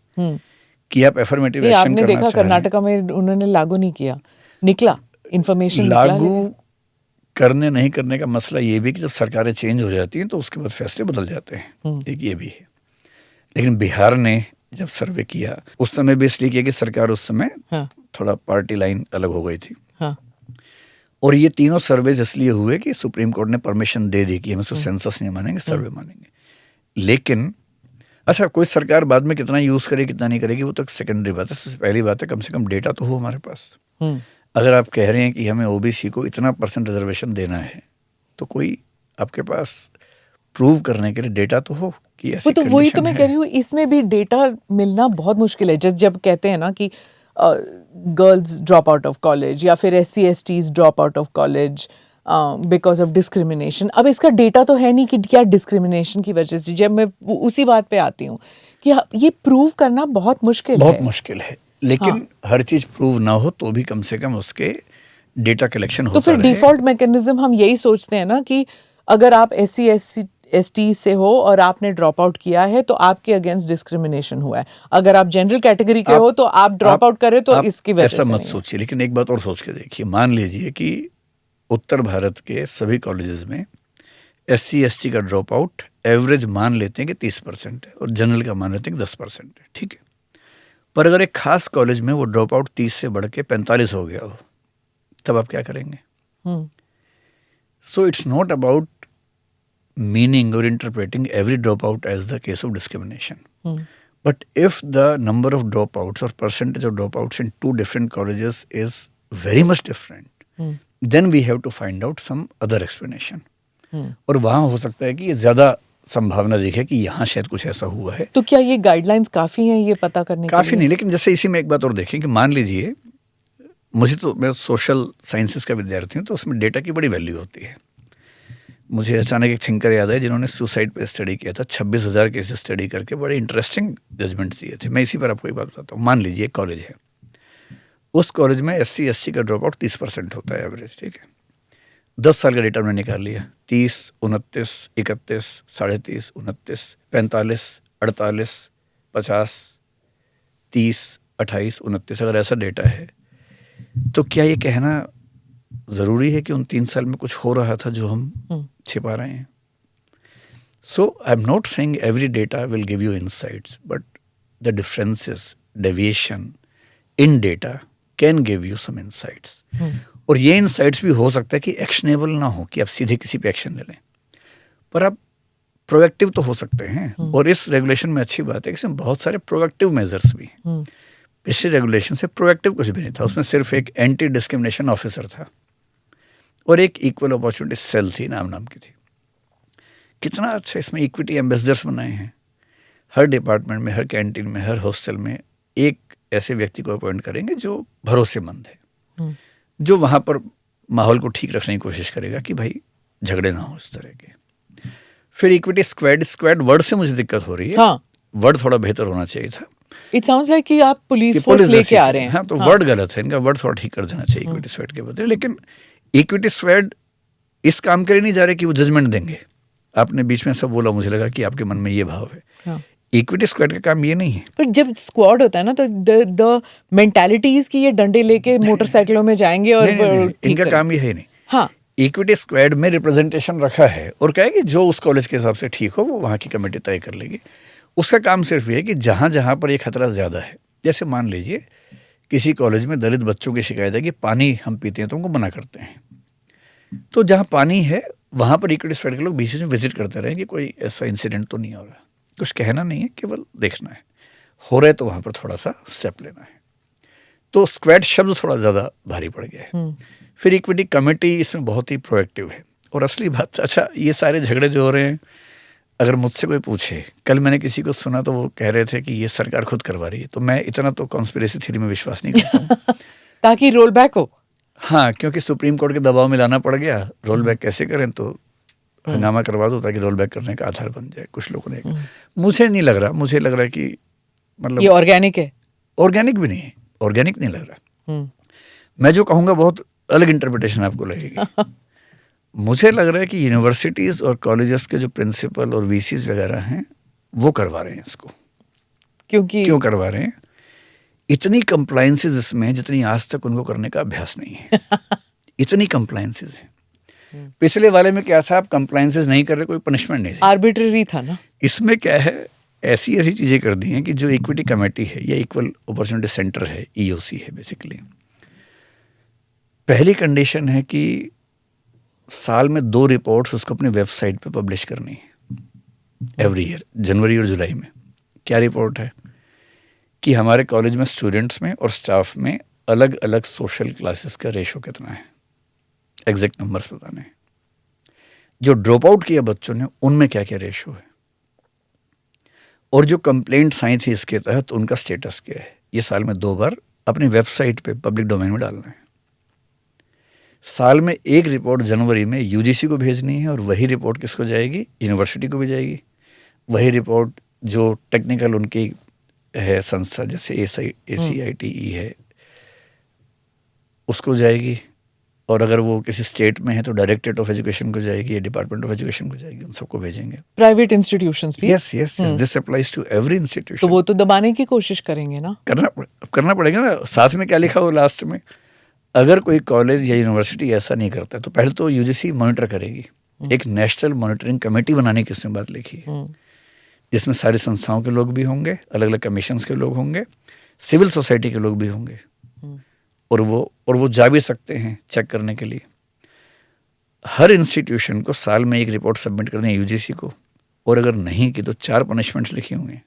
कि आप एफर्मेटिव एक्शन आपने करना देखा चाहें। कर्नाटका में उन्होंने लागू नहीं किया, निकला इन्फॉर्मेशन लागू करने नहीं करने का मसला ये भी कि जब सरकारें चेंज हो जाती हैं तो उसके बाद फैसले बदल जाते हैं, एक ये भी है। लेकिन बिहार ने जब सर्वे किया उस समय भी इसलिए किया कि सरकार उस समय थोड़ा पार्टी लाइन अलग हो गई थी। हाँ, और ये तीनों सर्वेज इसलिए हुए कि सुप्रीम कोर्ट ने परमिशन दे दी कि हम इसको सेंसस नहीं मानेंगे, सर्वे मानेंगे। लेकिन अच्छा, कोई सरकार बाद में कितना यूज करे कितना नहीं करेगी वो तो सेकेंडरी बात है। सबसे पहली बात है कम से कम डेटा तो हो हमारे पास। अगर आप कह रहे हैं कि हमें OBC को इतना % रिजर्वेशन देना है तो कोई आपके पास प्रूव करने के लिए डेटा तो हो कि ऐसी वो तो वही तो condition मैं है। कह रही हूँ, इसमें भी डेटा मिलना बहुत मुश्किल है। जब कहते हैं ना कि girls drop out of college या फिर SC/STs drop out of college because of discrimination. अब इसका डेटा तो है नहीं कि क्या डिस्क्रिमिनेशन की वजह से। जब मैं उसी बात पे आती हूँ कि ये प्रूव करना बहुत मुश्किल है। बहुत मुश्किल है, लेकिन हर चीज प्रूव ना हो तो भी कम से कम उसके डेटा कलेक्शन होता तो फिर रहे। डिफॉल्ट मैकेनिज्म हम यही सोचते हैं ना कि अगर आप SC/ST से हो और आपने ड्रॉप आउट किया है तो आपके अगेंस्ट डिस्क्रिमिनेशन हुआ है। अगर आप जनरल कैटेगरी के हो तो आप ड्रॉप आउट करें तो इसकी वजह से ऐसा मत नहीं है। सोचिए। लेकिन एक बात और सोच के देखिए, मान लीजिए कि उत्तर भारत के सभी कॉलेजेस में SC/ST का ड्रॉप आउट एवरेज मान लेते हैं कि 30% है और जनरल का मान लेते हैं कि 10% है, ठीक है। पर अगर एक खास कॉलेज में वो ड्रॉप आउट 30 से बढ़ के 45 हो गया हो तब आप क्या करेंगे? So it's not about meaning or interpreting every dropout as the case of discrimination. But if the number of dropouts or percentage of dropouts in two different colleges is very much different, then we have to find out some other explanation. और वहाँ हो सकता है कि ये ज़्यादा संभावना दिखे कि यहाँ शायद कुछ ऐसा हुआ है. तो क्या ये गाइडलाइंस काफ़ी हैं ये पता करने के लिए? काफ़ी नहीं, लेकिन जैसे इसी में एक बात और देखें कि मान लीजिए मैं सोशल साइंसेस का विद्यार्थी हूँ, तो उसमें डेटा की बड़ी वैल्यू होती है. मुझे अचानक एक थिंकर याद है जिन्होंने सुसाइड पे स्टडी किया था, 26,000 केसेस स्टडी करके बड़े इंटरेस्टिंग जजमेंट दिए थे. मैं इसी पर आपको एक बात बताता हूँ. मान लीजिए एक कॉलेज है, उस कॉलेज में SC SC का ड्रॉप आउट 30% होता है एवरेज. ठीक है, 10 साल का डेटा मैंने निकाल लिया. 30, 29, 31, 30.5, 29, 45, 48, 50, 30, 28, 29. अगर ऐसा डेटा है तो क्या ये कहना ज़रूरी है कि उन 3 साल में कुछ हो रहा था जो हम छिपा रहे हैं? So I am not saying every data will give you insights, but the differences, deviation in data can give you some insights. और ये इनसाइट्स भी हो सकता है कि एक्शनेबल ना हो, कि आप सीधे किसी पे एक्शन ले लें, पर आप प्रोएक्टिव तो हो सकते हैं. और इस रेगुलेशन में अच्छी बात है कि इसमें बहुत सारे प्रोएक्टिव मेजर्स भी हैं. पिछले रेगुलेशन से प्रोएक्टिव कुछ भी नहीं था. उसमें सिर्फ एक एंटी डिस्क्रिमिनेशन ऑफिसर था और एक इक्वल अपॉर्चुनिटी सेल थी, नाम की थी. कितना अच्छा इसमें इक्विटी एम्बेसडर्स बनाए हैं. हर डिपार्टमेंट में, हर कैंटीन में, हर हॉस्टल में एक ऐसे व्यक्ति को अपॉइंट करेंगे जो भरोसेमंद है, जो वहाँ पर माहौल को ठीक रखने की कोशिश करेगा कि भाई झगड़े ना हो इस तरह के. फिर इक्विटी स्क्वाड वर्ड से मुझे दिक्कत हो रही है. हाँ. वर्ड थोड़ा बेहतर होना चाहिए था. इट साउंड्स लाइक कि आप पुलिस फोर्स लेके आ रहे हैं. हाँ, तो वर्ड गलत है, इनका वर्ड थोड़ा ठीक कर देना चाहिए इक्विटी स्क्वाड के बदले. लेकिन इक्विटी स्क्वाड इस काम के लिए नहीं जा रहे कि वो जजमेंट देंगे. आपने बीच में ऐसा बोला, मुझे लगा कि आपके मन में ये भाव है. इक्विटी स्क्वाड का काम ये नहीं है. पर जब स्क्वाड होता है ना, तो द मेंटालिटीज की ये डंडे लेके मोटरसाइकिलों में जाएंगे और इनका काम ये है नहीं. हाँ, इक्विटी स्क्वाड में रिप्रेजेंटेशन रखा है और क्या है कि जो उस कॉलेज के हिसाब से ठीक हो वो वहाँ की कमेटी तय कर लेगी. उसका काम सिर्फ ये है कि जहाँ जहाँ पर ये खतरा ज़्यादा है, जैसे मान लीजिए किसी कॉलेज में दलित बच्चों की शिकायत है कि पानी हम पीते हैं तो उनको मना करते हैं, तो जहाँ पानी है वहाँ पर इक्विटी स्क्वाड के लोग बीच में विजिट करते रहे कि कोई ऐसा इंसिडेंट तो नहीं हो रहा. कुछ कहना नहीं है, केवल देखना है. हो रहा है तो वहाँ पर थोड़ा सा स्टेप लेना है. तो स्क्वाड शब्द थोड़ा ज़्यादा भारी पड़ गया है. फिर इक्विटी कमेटी इसमें बहुत ही प्रोएक्टिव है. और असली बात, अच्छा ये सारे झगड़े जो हो रहे हैं, अगर मुझसे कोई पूछे, कल मैंने किसी को सुना तो वो कह रहे थे कि ये सरकार खुद करवा रही है, तो मैं इतना तो कॉन्स्पिरेसी थ्योरी में विश्वास नहीं करता हूँ. ताकि रोल बैक हो. हाँ, क्योंकि सुप्रीम कोर्ट के दबाव में लाना पड़ गया. रोल बैक कैसे करें, तो हंगामा करवा दो ताकि रोल बैक करने का आधार बन जाए. कुछ लोगों ने, मुझे नहीं लग रहा, मुझे लग रहा है कि मतलब ये ऑर्गेनिक है. ऑर्गेनिक भी नहीं है, ऑर्गेनिक नहीं लग रहा. मैं जो कहूँगा बहुत अलग इंटरप्रिटेशन आपको लगेगी. मुझे लग रहा है कि यूनिवर्सिटीज़ और कॉलेजेस के जो प्रिंसिपल और VCs वगैरह हैं वो करवा रहे हैं इसको. क्यों करवा रहे हैं? इतनी कंप्लायंसेस इसमें है जितनी आज तक उनको करने का अभ्यास नहीं है. इतनी कंप्लायंसेस है. पिछले वाले में क्या था, आप कंप्लायंसेस नहीं कर रहे, कोई पनिशमेंट नहीं थी, आर्बिट्ररी था ना. इसमें क्या है, ऐसी ऐसी चीज़ें कर दी हैं कि जो इक्विटी कमेटी है या इक्वल अपॉर्चुनिटी सेंटर है, EOC है बेसिकली, पहली कंडीशन है कि साल में 2 रिपोर्ट्स उसको अपनी वेबसाइट पे पब्लिश करनी है एवरी ईयर, जनवरी और जुलाई में. क्या रिपोर्ट है कि हमारे कॉलेज में स्टूडेंट्स में और स्टाफ में अलग अलग सोशल क्लासेस का रेशो कितना है, एग्जैक्ट नंबर्स बताने हैं. जो ड्रॉप आउट किया बच्चों ने उनमें क्या क्या रेशो है, और जो कंप्लेंट्स आई थी इसके तहत उनका स्टेटस क्या है. ये साल में 2 बार अपनी वेबसाइट पे पब्लिक डोमेन में डालना है. साल में एक रिपोर्ट जनवरी में UGC को भेजनी है, और वही रिपोर्ट किसको जाएगी, यूनिवर्सिटी को भी जाएगी. वही रिपोर्ट जो टेक्निकल उनकी है संस्था, जैसे ACITE है, उसको जाएगी. और अगर वो किसी स्टेट में है तो डायरेक्टरेट ऑफ एजुकेशन को जाएगी या डिपार्टमेंट ऑफ एजुकेशन को जाएगी. उन सबको भेजेंगे. प्राइवेट इंस्टीट्यूशंस भी. Yes, this applies to every institution. तो वो तो दबाने की कोशिश करेंगे ना. करना पड़ेगा ना. साथ में क्या लिखा हो लास्ट में, अगर कोई कॉलेज या यूनिवर्सिटी ऐसा नहीं करता तो पहले तो UGC मॉनिटर करेगी. एक नेशनल मॉनिटरिंग कमेटी बनाने की इसमें बात लिखी है, जिसमें सारी संस्थाओं के लोग भी होंगे, अलग अलग कमीशंस के लोग होंगे, सिविल सोसाइटी के लोग भी होंगे, और वो जा भी सकते हैं चेक करने के लिए। हर इंस्टीट्यूशन को साल में एक रिपोर्ट सबमिट करनी है यूजीसी को, और अगर नहीं की तो 4 पनिशमेंट्स लिखी हुई हैं।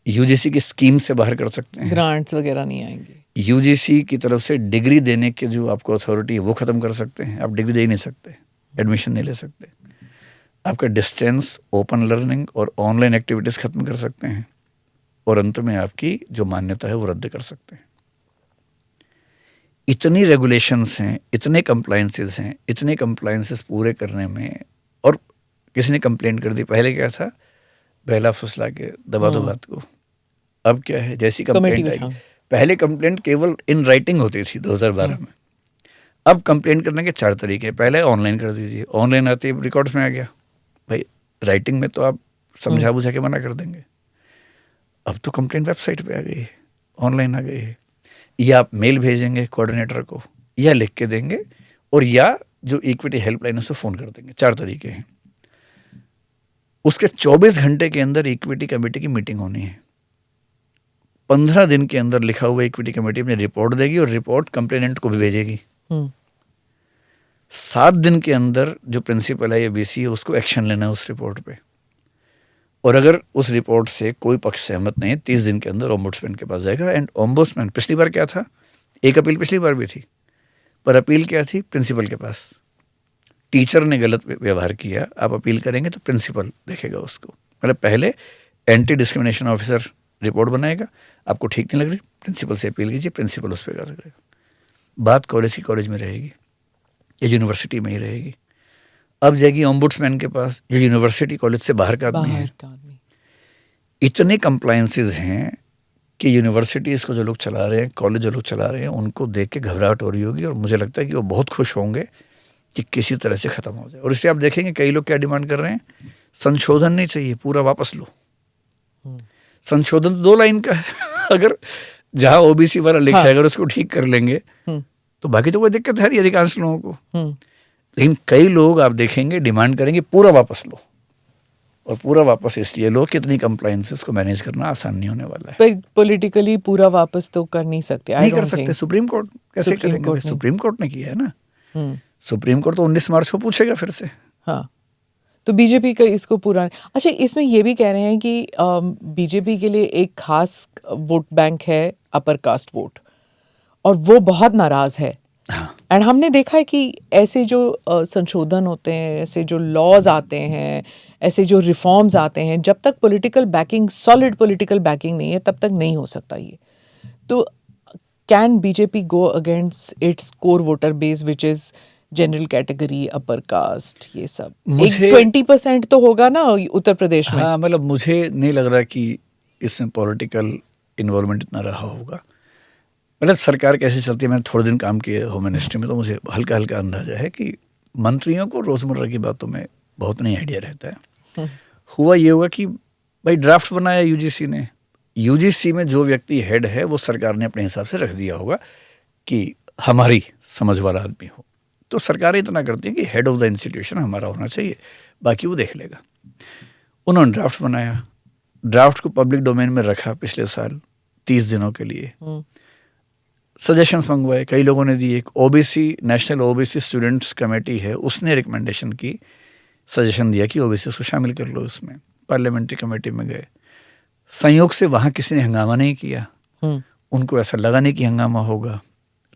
यूजीसी की स्कीम से बाहर कर सकते हैं, ग्रांट्स वगैरह नहीं आएंगे। यूजीसी की तरफ से डिग्री देने के जो आपको अथॉरिटी है वो ख़त्म कर सकते हैं, आप डिग्री दे ही नहीं सकते, एडमिशन नहीं ले सकते। आपका डिस्टेंस, ओपन लर्निंग और ऑनलाइन एक्टिविटीज़ ख़त्म कर सकते हैं, और अंत में आपकी जो मान्यता है वो रद्द कर सकते हैं। इतनी रेगुलेशंस हैं, इतने कंप्लायंसेस हैं, इतने कंप्लायंसेस पूरे करने में, और किसी ने कंप्लेंट कर दी। पहले क्या था, पहला फुसला के दबा दो बात को। अब क्या है, जैसी कंप्लेंट आएगी, पहले कंप्लेंट केवल इन राइटिंग होती थी 2012 में, अब कंप्लेंट करने के 4 तरीके। पहले ऑनलाइन कर दीजिए, ऑनलाइन आते ही रिकॉर्ड्स में आ गया। भाई राइटिंग में तो आप समझा बुझा के मना कर देंगे, अब तो कंप्लेंट वेबसाइट पे आ गई है, ऑनलाइन आ गई है। या आप मेल भेजेंगे कोऑर्डिनेटर को, या लिख के देंगे, और या जो इक्विटी हेल्पलाइन है उससे फ़ोन कर देंगे। 4 तरीके हैं। उसके 24 घंटे के अंदर इक्विटी कमेटी की मीटिंग होनी है। 15 दिन के अंदर लिखा हुआ इक्विटी कमेटी अपनी रिपोर्ट देगी, और रिपोर्ट कंप्लेनेंट को भी भेजेगी। 7 दिन के अंदर जो प्रिंसिपल है या वीसी है उसको एक्शन लेना है उस रिपोर्ट पे, और अगर उस रिपोर्ट से कोई पक्ष सहमत नहीं है 30 दिन के अंदर ओम्बुड्समैन के पास जाएगा। एंड ओम्बुड्समैन, पिछली बार क्या था, एक अपील पिछली बार भी थी, पर अपील क्या थी, प्रिंसिपल के पास। टीचर ने गलत व्यवहार किया, आप अपील करेंगे तो प्रिंसिपल देखेगा उसको। मतलब पहले एंटी डिस्क्रिमिनेशन ऑफिसर रिपोर्ट बनाएगा, आपको ठीक नहीं लग रही प्रिंसिपल से अपील कीजिए, प्रिंसिपल उस पर करेगा। बात कॉलेज की कॉलेज में रहेगी या यूनिवर्सिटी में ही रहेगी। अब जाएगी ओम्बुड्समैन के पास, जो यूनिवर्सिटी कॉलेज से बाहर का आदमी है। इतने कंप्लायंसेस हैं कि यूनिवर्सिटीज़ को जो लोग चला रहे हैं, कॉलेज जो लोग चला रहे हैं, उनको देख के घबराहट हो रही होगी, और मुझे लगता है कि वो बहुत खुश होंगे कि किसी तरह से ख़त्म हो जाए। और इसलिए आप देखेंगे कई लोग क्या डिमांड कर रहे हैं, संशोधन नहीं चाहिए, पूरा वापस लो। संशोधन 2 लाइन का है। अगर जहाँ ओबीसी वाला लिखा है अगर उसको ठीक कर लेंगे तो बाकी तो कोई दिक्कत है नहीं अधिकांश लोगों को। लेकिन कई लोग आप देखेंगे डिमांड करेंगे पूरा वापस लो, और पूरा वापस इसलिए लो कि इतनी कंप्लायंसेस को मैनेज करना आसान नहीं होने वाला है। पर पॉलिटिकली पूरा वापस तो कर नहीं सकते, नहीं कर सकते। सुप्रीम कोर्ट कैसे करेंगे? सुप्रीम कोर्ट ने किया है ना। सुप्रीम कोर्ट तो 19 मार्च को पूछेगा फिर से। हाँ, तो बीजेपी का इसको पूरा। अच्छा, इसमें ये भी कह रहे हैं कि बीजेपी के लिए एक खास वोट बैंक है अपर कास्ट वोट, और वो बहुत नाराज है। एंड हमने देखा है कि ऐसे जो संशोधन होते हैं, ऐसे जो लॉज आते हैं, ऐसे जो रिफॉर्म्स आते हैं, जब तक political banking, solid political banking नहीं है तब तक नहीं हो सकता ये। तो can BJP go against its core voter base which is general category, upper caste, ये सब? एक 20% तो होगा ना उत्तर प्रदेश में। हाँ, मतलब मुझे नहीं लग रहा कि इसमें पॉलिटिकल इन्वॉल्वमेंट इतना रहा होगा। मतलब सरकार कैसे चलती है, मैंने थोड़े दिन काम किया होम मिनिस्ट्री में, तो मुझे हल्का हल्का अंदाजा है कि मंत्रियों को रोज़मर्रा की बातों में बहुत नहीं आइडिया रहता है। हुआ ये हुआ कि भाई ड्राफ्ट बनाया यूजीसी ने, यूजीसी में जो व्यक्ति हेड है वो सरकार ने अपने हिसाब से रख दिया होगा कि हमारी समझ वाला आदमी हो। तो सरकार इतना करती है कि हेड ऑफ द इंस्टीट्यूशन हमारा होना चाहिए, बाकी वो देख लेगा। उन्होंने ड्राफ्ट बनाया, ड्राफ्ट को पब्लिक डोमेन में रखा पिछले साल 30 दिनों के लिए। सजेशंस मंगवाए, कई लोगों ने दिए। एक OBC, national OBC students committee है, उसने रिकमेंडेशन की, सजेशन दिया कि ओबीसी को शामिल कर लो उसमें। पार्लियामेंट्री कमेटी में गए, संयोग से वहाँ किसी ने हंगामा नहीं किया। उनको ऐसा लगा नहीं कि हंगामा होगा,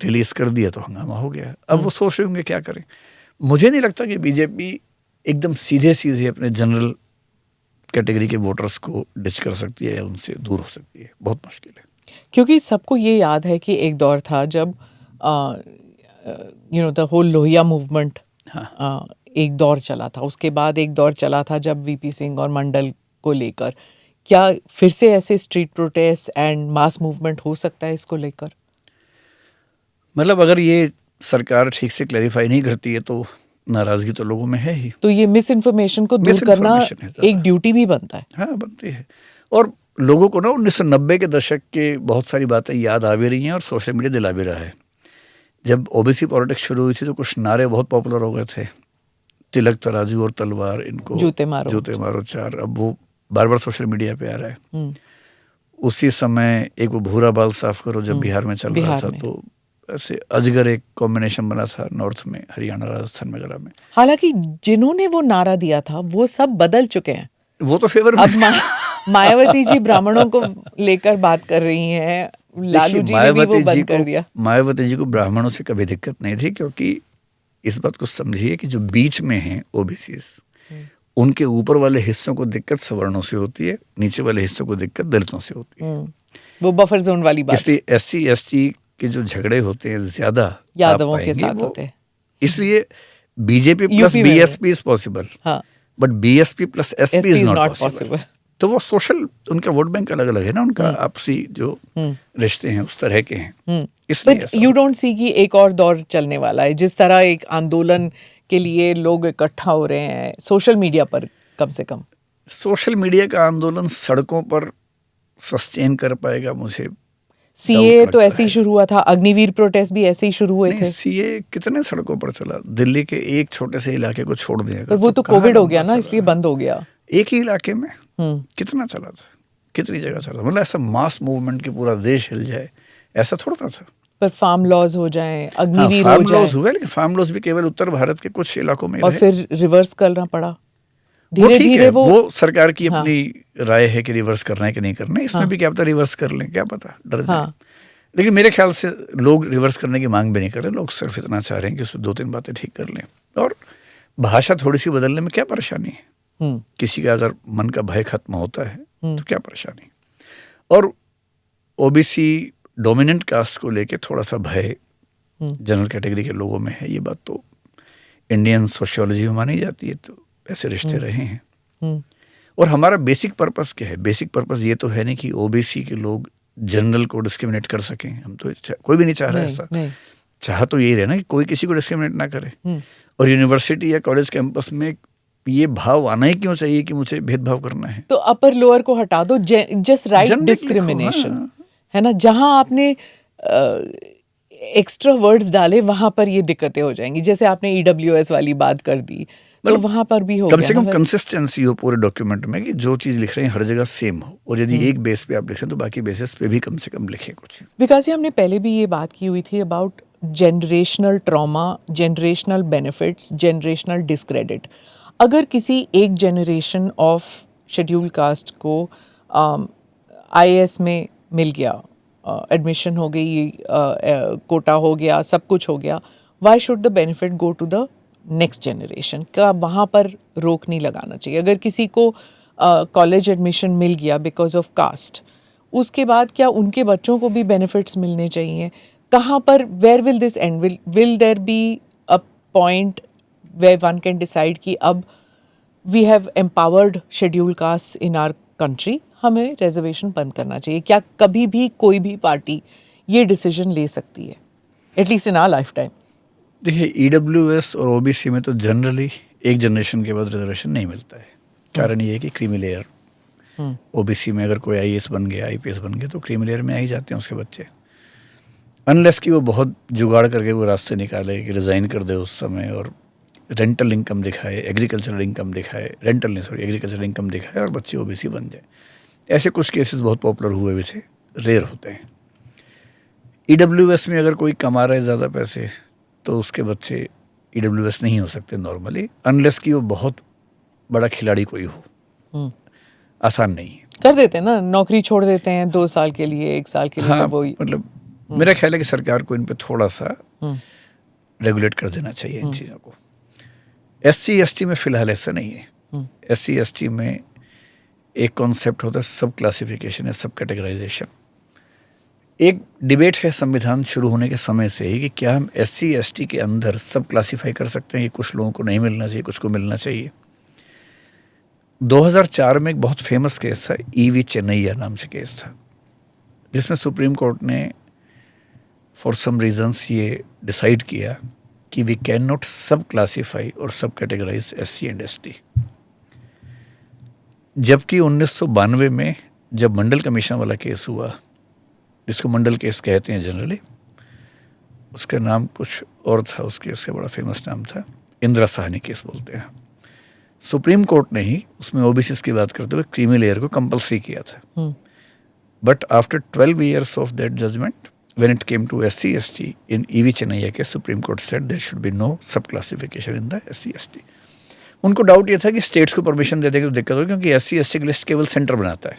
रिलीज कर दिया तो हंगामा हो गया। अब वो सोच रहे होंगे क्या करें। मुझे नहीं लगता कि बीजेपी एकदम सीधे सीधे अपने जनरल कैटेगरी के वोटर्स को डिच कर सकती है या उनसे दूर हो सकती है, बहुत मुश्किल है। क्योंकि सबको ये याद है कि एक दौर था जब द होल लोहिया मूवमेंट एक दौर चला था, उसके बाद एक दौर चला था जब वीपी सिंह और मंडल को लेकर। क्या फिर से ऐसे street protest and mass movement हो सकता है इसको लेकर? मतलब अगर ये सरकार ठीक से क्लैरिफाई नहीं करती है तो नाराजगी तो लोगों में है ही। तो ये मिस इन्फॉर्मेशन को दूर करना एक ड्यूटी भी बनता है। हाँ, बनती है। और लोगों को ना 1990 के दशक के बहुत सारी बातें याद आ भी रही हैं और सोशल मीडिया दिला भी रहा है। जब ओबीसी पॉलिटिक्स शुरू हुई थी तो कुछ नारे बहुत पॉपुलर हो गए थे, तिलक तराजू और तलवार, इनको जूते मारो 4। अब वो बार बार सोशल मीडिया पे आ रहा है। उसी समय एक वो भूरा बाल साफ करो जब बिहार में चल रहा था, तो ऐसे अजगर एक कॉम्बिनेशन बना था नॉर्थ में, हरियाणा राजस्थान वगैरह में। हालांकि जिन्होंने वो नारा दिया था वो सब बदल चुके हैं। वो तो फेवर अब मायावती जी ब्राह्मणों को लेकर बात कर रही हैं, लालू जी ने भी वो बंद कर दिया। मायावती जी को ब्राह्मणों से कभी दिक्कत नहीं थी, क्योंकि इस बात को समझिए कि जो बीच में हैं ओबीसीज, उनके ऊपर वाले हिस्सों को दिक्कत सवर्णों से होती है, नीचे वाले हिस्सों को दिक्कत दलितों से होती है। वो बफर जोन वाली बात। इसलिए एससी एसटी के जो झगड़े होते हैं ज्यादा यादवों के साथ होते हैं। इसलिए BJP plus BSP is possible, but BSP plus SP is not possible. तो वो सोशल, उनका वोट बैंक अलग अलग है ना, उनका आपसी जो रिश्ते हैं उस तरह के हैं। इसलिए यू डोंट सी कि एक और दौर चलने वाला है, जिस तरह एक आंदोलन के लिए लोग इकट्ठा हो रहे हैं सोशल मीडिया पर। कम से कम सोशल मीडिया का आंदोलन सड़कों पर सस्टेन कर पाएगा, मुझे सीए तो ऐसे ही शुरू हुआ था, अग्निवीर प्रोटेस्ट भी ऐसे ही शुरू हुए थे। सीए कितने सड़कों पर चला, दिल्ली के एक छोटे से इलाके को छोड़ दिया, वो तो कोविड हो गया ना, इसलिए बंद हो गया। एक ही इलाके में कितना चला था, कितनी जगह चला था, मतलब ऐसा मास मूवमेंट की पूरा देश हिल जाए ऐसा थोड़ा था। पर फार्म लॉज हो जाए, अग्निवीर हो जाए। लॉज हुए, लेकिन फार्म लॉज भी केवल उत्तर भारत के कुछ इलाकों में, और फिर रिवर्स करना पड़ा धीरे धीरे। वो सरकार की अपनी राय है कि रिवर्स करना है कि नहीं करना है। इसमें भी क्या पता रिवर्स कर लें, क्या पता, डर जाए। लेकिन मेरे ख्याल से लोग रिवर्स करने की मांग भी नहीं कर रहे, लोग सिर्फ इतना चाह रहे हैं कि उसमें 2-3 बातें ठीक कर लें, और भाषा थोड़ी सी बदलने में क्या परेशानी है। किसी का अगर मन का भय खत्म होता है तो क्या परेशानी। और ओबीसी डोमिनेंट कास्ट को लेके थोड़ा सा भय जनरल कैटेगरी के लोगों में है, ये बात तो इंडियन सोशियोलॉजी में मानी जाती है, तो ऐसे रिश्ते रहे हैं। और हमारा बेसिक पर्पस क्या है, बेसिक पर्पस ये तो है नहीं कि ओबीसी के लोग जनरल को डिस्क्रिमिनेट कर सकें। हम तो कोई भी नहीं चाह रहा है ऐसा। चाह तो यही रहे ना कि कोई किसी को डिस्क्रिमिनेट ना करे। और यूनिवर्सिटी या कॉलेज कैंपस में ये भाव आना ही क्यों चाहिए कि मुझे भेदभाव करना है। तो अपर लोअर को हटा दो, जस्ट राइट डिस्क्रिमिनेशन, है ना। जहां आपने एक्स्ट्रा वर्ड्स डाले वहां पर ये दिक्कतें हो जाएंगी। जैसे आपने ईडब्ल्यूएस वाली बात कर दी, तो वहां पर भी हो कम से कम कंसिस्टेंसी हो पूरे डॉक्यूमेंट में, कि जो चीज लिख रहे हैं हर जगह सेम हो, और यदि एक बेस पे आप लिख रहे हैं तो बाकी बेसिस पे भी कम से कम लिखें कुछ। विकास जी, हमने पहले भी ये बात की हुई थी about generational trauma, generational benefits, generational discredit. अगर किसी एक जनरेशन ऑफ शेड्यूल कास्ट को आईएएस में मिल गया, एडमिशन हो गई, कोटा हो गया, सब कुछ हो गया, why should the benefit go to the next generation? का वहाँ पर रोक नहीं लगाना चाहिए? अगर किसी को कॉलेज एडमिशन मिल गया बिकॉज ऑफ कास्ट, उसके बाद क्या उनके बच्चों को भी बेनिफिट्स मिलने चाहिए? कहाँ पर, where will this end? Will there be a point where one can decide कि अब we have empowered scheduled caste in our country, हमें रिजर्वेशन बंद करना चाहिए? क्या कभी भी कोई भी पार्टी ये डिसीजन ले सकती है, at least in our lifetime? देखिए, ईडब्ल्यूएस और ओबीसी में तो जनरली एक जनरेशन के बाद रिजर्वेशन नहीं मिलता है। कारण ये है कि क्रीमी लेयर, ओबीसी में अगर कोई आईएएस बन गया, आईपीएस बन गया, तो क्रीमी लेयर में आ ही जाते हैं उसके बच्चे, अनलेस कि वो बहुत जुगाड़ करके वो रास्ते निकाले कि रिज़ाइन कर दे उस समय और रेंटल इनकम दिखाए, एग्रीकल्चरल इनकम दिखाए, एग्रीकल्चरल इनकम दिखाए और बच्चे ओबीसी बन जाए। ऐसे कुछ केसेस बहुत पॉपुलर हुए भी थे, रेयर होते हैं। ईडब्ल्यूएस में अगर कोई कमा रहा है ज़्यादा पैसे, तो उसके बच्चे ईडब्ल्यूएस नहीं हो सकते नॉर्मली, अनलेस कि वो बहुत बड़ा खिलाड़ी कोई हो। आसान नहीं है। कर देते हैं ना, नौकरी छोड़ देते हैं 2 साल के लिए, 1 साल के लिए। हाँ, मतलब मेरा ख्याल है कि सरकार को इन पे थोड़ा सा रेगुलेट कर देना चाहिए इन चीज़ों को। एससी एसटी में फिलहाल ऐसा नहीं है। एससी एसटी में एक कॉन्सेप्ट होता है सब क्लासिफिकेशन है, सब कैटेगराइजेशन। एक डिबेट है संविधान शुरू होने के समय से ही कि क्या हम एससी एसटी के अंदर सब क्लासीफाई कर सकते हैं कि कुछ लोगों को नहीं मिलना चाहिए, कुछ को मिलना चाहिए। 2004 में एक बहुत फेमस केस था, ईवी चेन्नैया नाम से केस था, जिसमें सुप्रीम कोर्ट ने फॉर सम रीजंस ये डिसाइड किया कि वी कैन नॉट सब क्लासीफाई और सब कैटेगराइज एससी एंड एसटी। जबकि 1992 में जब मंडल कमीशन वाला केस हुआ, जिसको मंडल केस कहते हैं जनरली, उसका नाम कुछ और था, उस केस का बड़ा फेमस नाम था, इंदिरा साहनी केस बोलते हैं। सुप्रीम कोर्ट ने ही उसमें ओबीसी की बात करते हुए क्रीमी लेयर को कंपल्सरी किया था। But after 12 years of that judgement, when it came to SC/ST in E.V. Chennaiya case, Supreme Court said there should be no sub-classification in the SC/ST. उनको डाउट ये था कि स्टेट्स को permission दे देंगे तो दिक्कत होगी, क्योंकि SC/ST की लिस्ट केवल सेंटर बनाता है,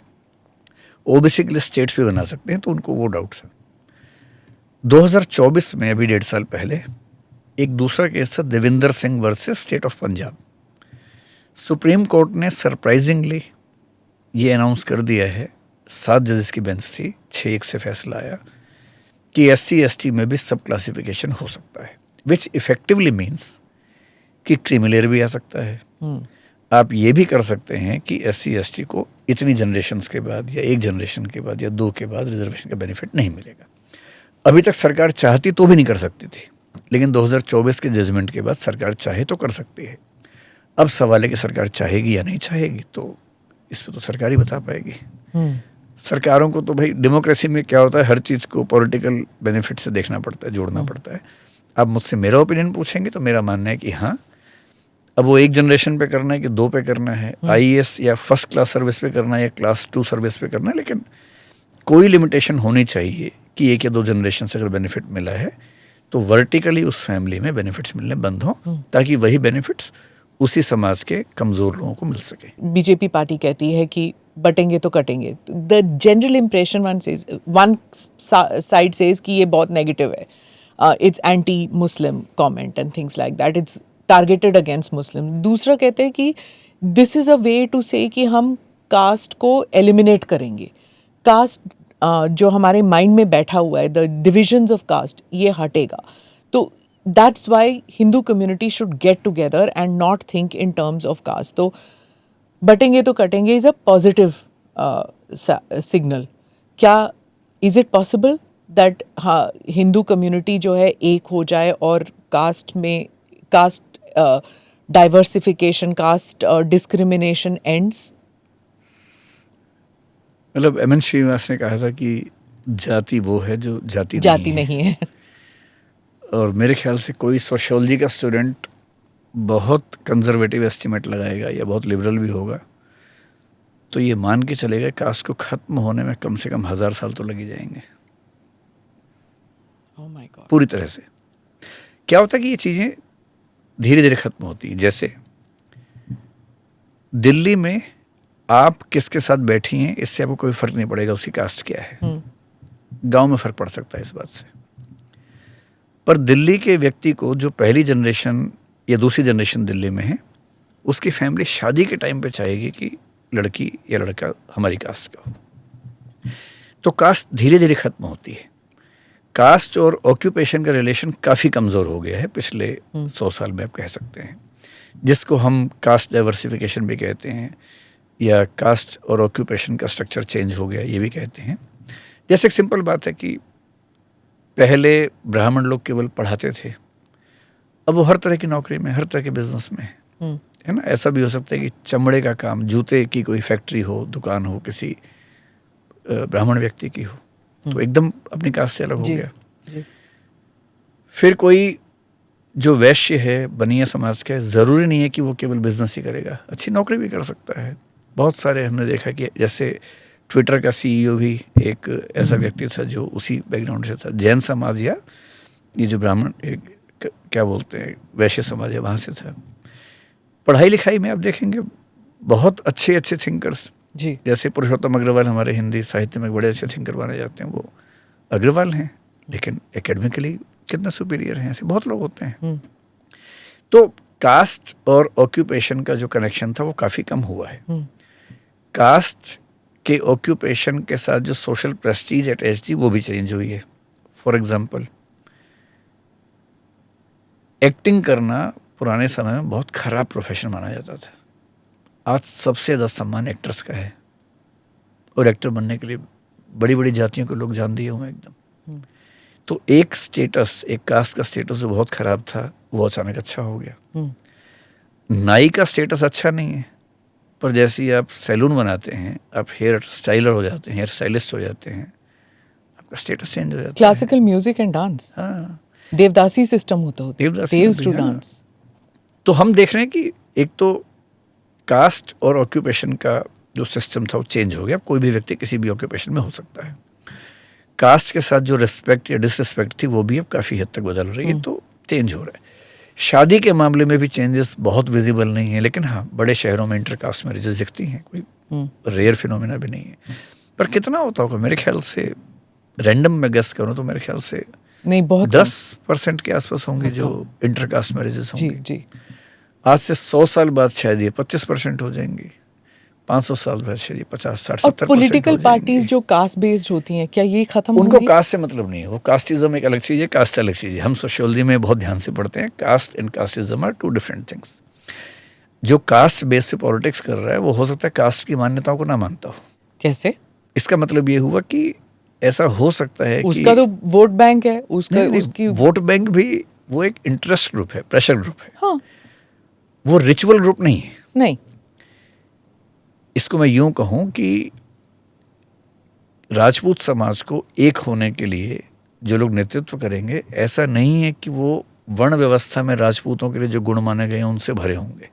OBC की लिस्ट स्टेट्स भी बना सकते हैं, तो उनको वो डाउट था। 2024 में, अभी 1.5 साल पहले, एक दूसरा केस था Devinder Singh versus state of Punjab. Supreme court ने सरप्राइजिंगली ये अनाउंस कर दिया है, 7 जजेस की बेंच थी, 6-1 से फैसला आया कि SC/ST में भी सब क्लासिफिकेशन हो सकता है, विच इफेक्टिवली मीन्स कि क्रीमिलेयर भी आ सकता है। आप ये भी कर सकते हैं कि SC/ST को इतनी जनरेशन्स के बाद या 1 जनरेशन के बाद या 2 के बाद रिजर्वेशन का बेनिफिट नहीं मिलेगा। अभी तक सरकार चाहती तो भी नहीं कर सकती थी, लेकिन 2024 के जजमेंट के बाद सरकार चाहे तो कर सकती है। अब सवाल है कि सरकार चाहेगी या नहीं चाहेगी, तो इस पर तो सरकार ही बता पाएगी। सरकारों को तो भाई डेमोक्रेसी में क्या होता है, हर चीज़ को पॉलिटिकल बेनिफिट से देखना पड़ता है, जोड़ना पड़ता है। आप मुझसे मेरा ओपिनियन पूछेंगे तो मेरा मानना है कि हाँ, अब वो 1 जनरेशन पे करना है कि 2 पे करना है, IAS या फर्स्ट क्लास सर्विस पे करना है या क्लास 2 सर्विस पे करना है, लेकिन कोई लिमिटेशन होनी चाहिए कि 1 या 2 जनरेशन से अगर बेनिफिट मिला है तो वर्टिकली उस फैमिली में बेनिफिट्स मिलने बंद हों, ताकि वही बेनिफिट्स उसी समाज के कमज़ोर लोगों को मिल सके। बीजेपी पार्टी कहती है कि बटेंगे तो कटेंगे। The general impression one side says कि ये बहुत नेगेटिव है, it's anti Muslim comment and things like that, it's targeted against Muslim. दूसरा कहते हैं कि this is a way to say कि हम कास्ट को एलिमिनेट करेंगे, कास्ट जो हमारे माइंड में बैठा हुआ है, द डिविजन्स ऑफ कास्ट, ये हटेगा। तो that's why Hindu community should get together and not think in terms of caste. तो बटेंगे तो कटेंगे इज़ अ पॉजिटिव सिग्नल। क्या इज़ इट पॉसिबल दैट हाँ हिंदू कम्युनिटी जो है एक हो जाए और कास्ट में caste diversification, caste discrimination ends? मतलब M.N. श्रीनिवास ने कहा था कि जाति वो है जो जाति नहीं है। और मेरे ख्याल से कोई सोशियोलॉजी का स्टूडेंट बहुत कंजर्वेटिव एस्टिमेट लगाएगा या बहुत लिबरल भी होगा तो ये मान के चलेगा कास्ट को खत्म होने में कम से कम 1000 साल तो लग ही जाएंगे। Oh my God. पूरी तरह से क्या होता है कि ये चीज़ें धीरे धीरे खत्म होती हैं। जैसे दिल्ली में आप किसके साथ बैठी हैं इससे आपको कोई फर्क नहीं पड़ेगा उसकी कास्ट क्या है। गांव में फर्क पड़ सकता है इस बात से, पर दिल्ली के व्यक्ति को जो पहली जनरेशन या दूसरी जनरेशन दिल्ली में है उसकी फैमिली शादी के टाइम पे चाहेगी कि लड़की या लड़का हमारी कास्ट का हो। तो कास्ट धीरे धीरे खत्म होती है। कास्ट और ऑक्यूपेशन का रिलेशन काफ़ी कमज़ोर हो गया है पिछले 100 साल में, आप कह सकते हैं, जिसको हम कास्ट डाइवर्सिफिकेशन भी कहते हैं या कास्ट और ऑक्यूपेशन का स्ट्रक्चर चेंज हो गया ये भी कहते हैं। जैसे एक सिंपल बात है कि पहले ब्राह्मण लोग केवल पढ़ाते थे, अब वो हर तरह की नौकरी में, हर तरह के बिजनेस में है ना। ऐसा भी हो सकता है कि चमड़े का काम, जूते की कोई फैक्ट्री हो, दुकान हो, किसी ब्राह्मण व्यक्ति की हो, तो एकदम अपनी कास्ट से अलग हो गया। फिर कोई जो वैश्य है, बनिया समाज का है, ज़रूरी नहीं है कि वो केवल बिजनेस ही करेगा, अच्छी नौकरी भी कर सकता है। बहुत सारे हमने देखा कि जैसे ट्विटर का CEO भी एक ऐसा व्यक्ति था जो उसी बैकग्राउंड से था, जैन समाज या ये जो ब्राह्मण क्या बोलते हैं वैश्य समाज है वहाँ से था। पढ़ाई लिखाई में आप देखेंगे बहुत अच्छे अच्छे थिंकर्स जी, जैसे पुरुषोत्तम अग्रवाल हमारे हिंदी साहित्य में बड़े अच्छे थिंकर माने जाते हैं, वो अग्रवाल हैं, लेकिन एकेडमिकली कितना सुपीरियर हैं, ऐसे बहुत लोग होते हैं। तो कास्ट और ऑक्यूपेशन का जो कनेक्शन था वो काफ़ी कम हुआ है। कास्ट के ऑक्यूपेशन के साथ जो सोशल प्रेस्टीज अटैच थी वो भी चेंज हुई है। फॉर एग्जांपल, एक्टिंग करना पुराने समय में बहुत खराब प्रोफेशन माना जाता था। आज सबसे ज़्यादा सम्मान एक्टर्स का है और एक्टर बनने के लिए बड़ी बड़ी जातियों के लोग जान दिए हुए हैं एकदम। तो एक स्टेटस, एक कास्ट का स्टेटस जो बहुत खराब था वो अचानक अच्छा हो गया। नाई का स्टेटस अच्छा नहीं है, पर जैसे ही आप सैलून बनाते हैं, आप हेयर स्टाइलर हो जाते हैं, हेयर स्टाइलिस्ट हो जाते हैं, आपका स्टेटस चेंज हो जाता है। क्लासिकल म्यूजिक एंड डांस, हाँ, देवदासी सिस्टम होता टू डांस। तो हम देख रहे हैं कि एक तो कास्ट और ऑक्यूपेशन का जो सिस्टम था वो चेंज हो गया। कोई भी व्यक्ति किसी भी ऑक्यूपेशन में हो सकता है। कास्ट के साथ जो रिस्पेक्ट या डिसरिस्पेक्ट थी वो भी अब काफ़ी हद तक बदल रही है, तो चेंज हो रहा है। शादी के मामले में भी चेंजेस बहुत विजिबल नहीं है, लेकिन हाँ बड़े शहरों में इंटरकास्ट मैरिजेस दिखती हैं, कोई रेयर फिनोमेना भी नहीं है। पर कितना होता होगा, मेरे ख्याल से रैंडम में गेस करूँ तो मेरे ख्याल से नहीं, बहुत 10% के आसपास होंगे जो इंटरकास्ट मैरिजेस जी होंगे। जी। आज से 100 साल बाद शायद ये 25% हो जाएंगी, 500 साल बाद शायद ये 50-60-70% और पॉलिटिकल हो पार्टीज जाएंगी। जो कास्ट बेस्ड होती हैं, क्या ये खत्म उनको होंगी? कास्ट से मतलब नहीं है, वो कास्टिज्म एक अलग चीज़ है, कास्ट अलग चीज़ है। हम सोशियोलॉजी में बहुत ध्यान से पढ़ते हैं, caste and casteism are 2 different things. जो कास्ट बेस पे पॉलिटिक्स कर रहा है वो हो सकता है कास्ट की मान्यताओं को ना मानता हो। कैसे? इसका मतलब ये हुआ कि ऐसा हो सकता है उसका कि तो वोट बैंक है, उसका नहीं, नहीं, उसकी वोट बैंक भी वो एक इंटरेस्ट ग्रुप है, प्रेशर ग्रुप है, हाँ वो रिचुअल ग्रुप नहीं है। नहीं इसको मैं यूं कहूं कि राजपूत समाज को एक होने के लिए जो लोग नेतृत्व करेंगे, ऐसा नहीं है कि वो वर्ण व्यवस्था में राजपूतों के लिए जो गुण माने गए हैं उनसे भरे होंगे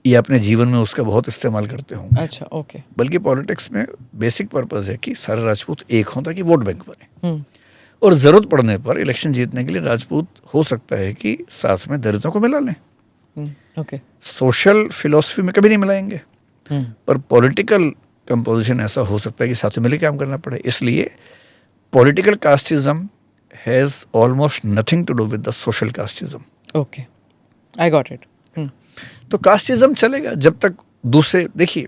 या अपने जीवन में उसका बहुत इस्तेमाल करते होंगे। अच्छा ओके। बल्कि पॉलिटिक्स में बेसिक पर्पस है कि सारे राजपूत एक हों ताकि वोट बैंक बने, और ज़रूरत पड़ने पर इलेक्शन जीतने के लिए राजपूत हो सकता है कि साथ में दलितों को मिला लें। ओके। सोशल फिलॉसफी में कभी नहीं मिलाएंगे, पर पॉलिटिकल कंपोजिशन ऐसा हो सकता है कि साथ में मिलकर काम करना पड़े। इसलिए political casteism has almost nothing to do with the social casteism. Okay, I got it. तो कास्टिज्म चलेगा जब तक दूसरे, देखिए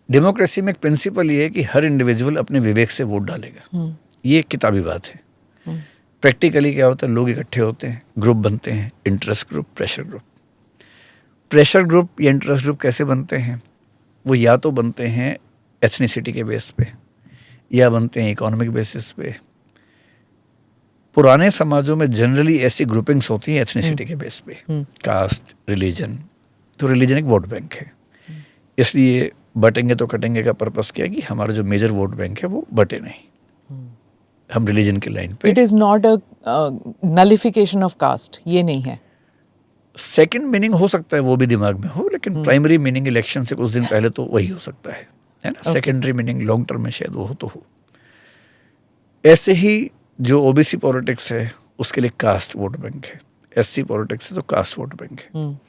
डेमोक्रेसी में एक प्रिंसिपल ये है कि हर इंडिविजुअल अपने विवेक से वोट डालेगा। ये एक किताबी बात है। प्रैक्टिकली क्या होता है, लोग इकट्ठे होते हैं, ग्रुप बनते हैं, interest group, pressure group. Pressure group या इंटरेस्ट ग्रुप कैसे बनते हैं? वो या तो बनते हैं एथनिसिटी के बेस पे या बनते हैं इकोनॉमिक बेसिस पे। पुराने समाजों में जनरली ऐसी ग्रुपिंग्स होती हैं एथनिसिटी के बेस पे, कास्ट, रिलीजन। तो रिलीजन एक वोट बैंक है, इसलिए बटेंगे तो कटेंगे का पर्पस क्या है कि हमारा जो मेजर वोट बैंक है वो बटे नहीं, हम रिलीजन की लाइन पे। It is not a nullification of caste, ये नहीं है। सेकंड मीनिंग हो सकता है वो भी दिमाग में हो, लेकिन प्राइमरी मीनिंग इलेक्शन से कुछ दिन पहले तो वही हो सकता है ना। सेकेंडरी मीनिंग लॉन्ग टर्म में शायद वो हो। ऐसे ही जो ओबीसी पॉलिटिक्स है उसके लिए कास्ट वोट बैंक है, एससी पॉलिटिक्स है तो कास्ट वोट बैंक है।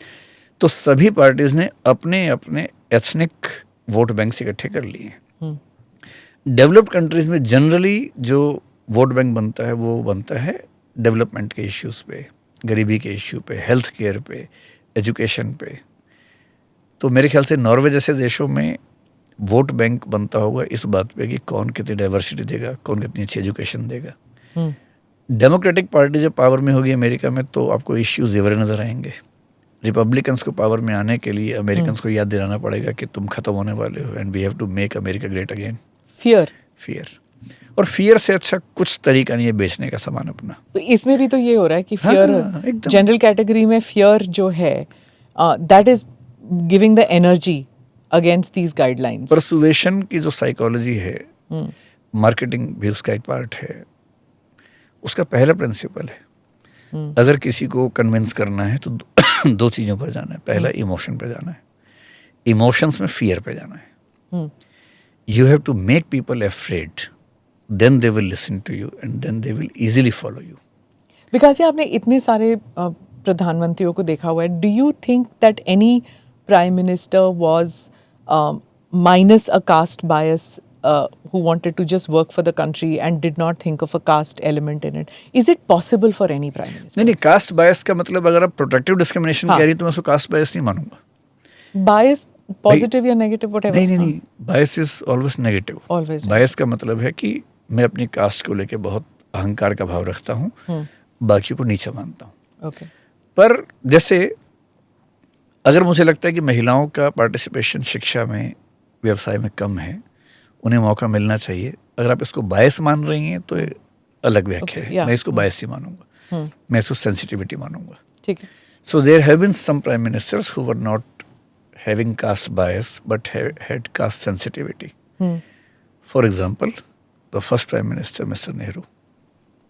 तो सभी पार्टीज ने अपने अपने एथनिक वोट बैंक इकट्ठे कर लिए हैं। डेवलप्ड कंट्रीज में जनरली जो वोट बैंक बनता है वो बनता है डेवलपमेंट के इश्यूज पे, गरीबी के इश्यू पे, हेल्थ केयर पे, एजुकेशन पे। तो मेरे ख्याल से नॉर्वे जैसे देशों में वोट बैंक बनता होगा इस बात पे कि कौन कितनी डाइवर्सिटी देगा, कौन कितनी अच्छी एजुकेशन देगा। डेमोक्रेटिक पार्टी जब पावर में होगी अमेरिका में तो आपको इश्यूज एवरे नजर आएंगे। रिपब्लिकन्स को पावर में आने के लिए अमेरिकन्स को याद दिलाना पड़ेगा कि तुम खत्म होने वाले हो, and we have to make America great again. Fear और फियर से अच्छा कुछ तरीका नहीं है बेचने का सामान अपना। तो इसमें भी तो ये हो रहा है कि फियर, जनरल कैटेगरी में फियर जो है that is giving the energy against these guidelines. Persuasion की जो साइकोलॉजी है, मार्केटिंग भी उसका एक पार्ट है। उसका पहला प्रिंसिपल है, अगर किसी को कन्विंस करना है तो दो चीज़ों पर जाना है। पहला इमोशन पे जाना है, इमोशंस में फियर पे जाना है। You have to make people afraid, then they will listen to you and then they will easily follow you. Vikas ji, आपने इतने सारे प्रधानमंत्रियों को देखा हुआ है, do you think that any prime minister was minus a caste bias who wanted to just work for the country and did not think of a caste element in it? Is it possible for any prime minister? नहीं, cast बायस का मतलब अगर आप protective discrimination कह रही हैं तो मैं उसको कास्ट बायस नहीं मानूंगा। बायस पॉजिटिव या नेगेटिव व्हाटएवर? नहीं, bias is always negative. Always bias का मतलब है कि मैं अपनी कास्ट को लेके बहुत अहंकार का भाव रखता हूँ, बाकियों को नीचा मानता हूँ। ओके। पर जैसे अगर मुझे लगता है कि महिलाओं का पार्टिसिपेशन शिक्षा में, व्यवसाय में कम है, उन्हें मौका मिलना चाहिए, अगर आप इसको बायस मान रही हैं तो अलग व्याख्या है। मैं इसको बायस ही मानूंगा, मैं इसको सेंसिटिविटी मानूंगा। ठीक है। So there have been some prime ministers who were not having caste bias but had caste sensitivity. For example the first prime minister mister Nehru,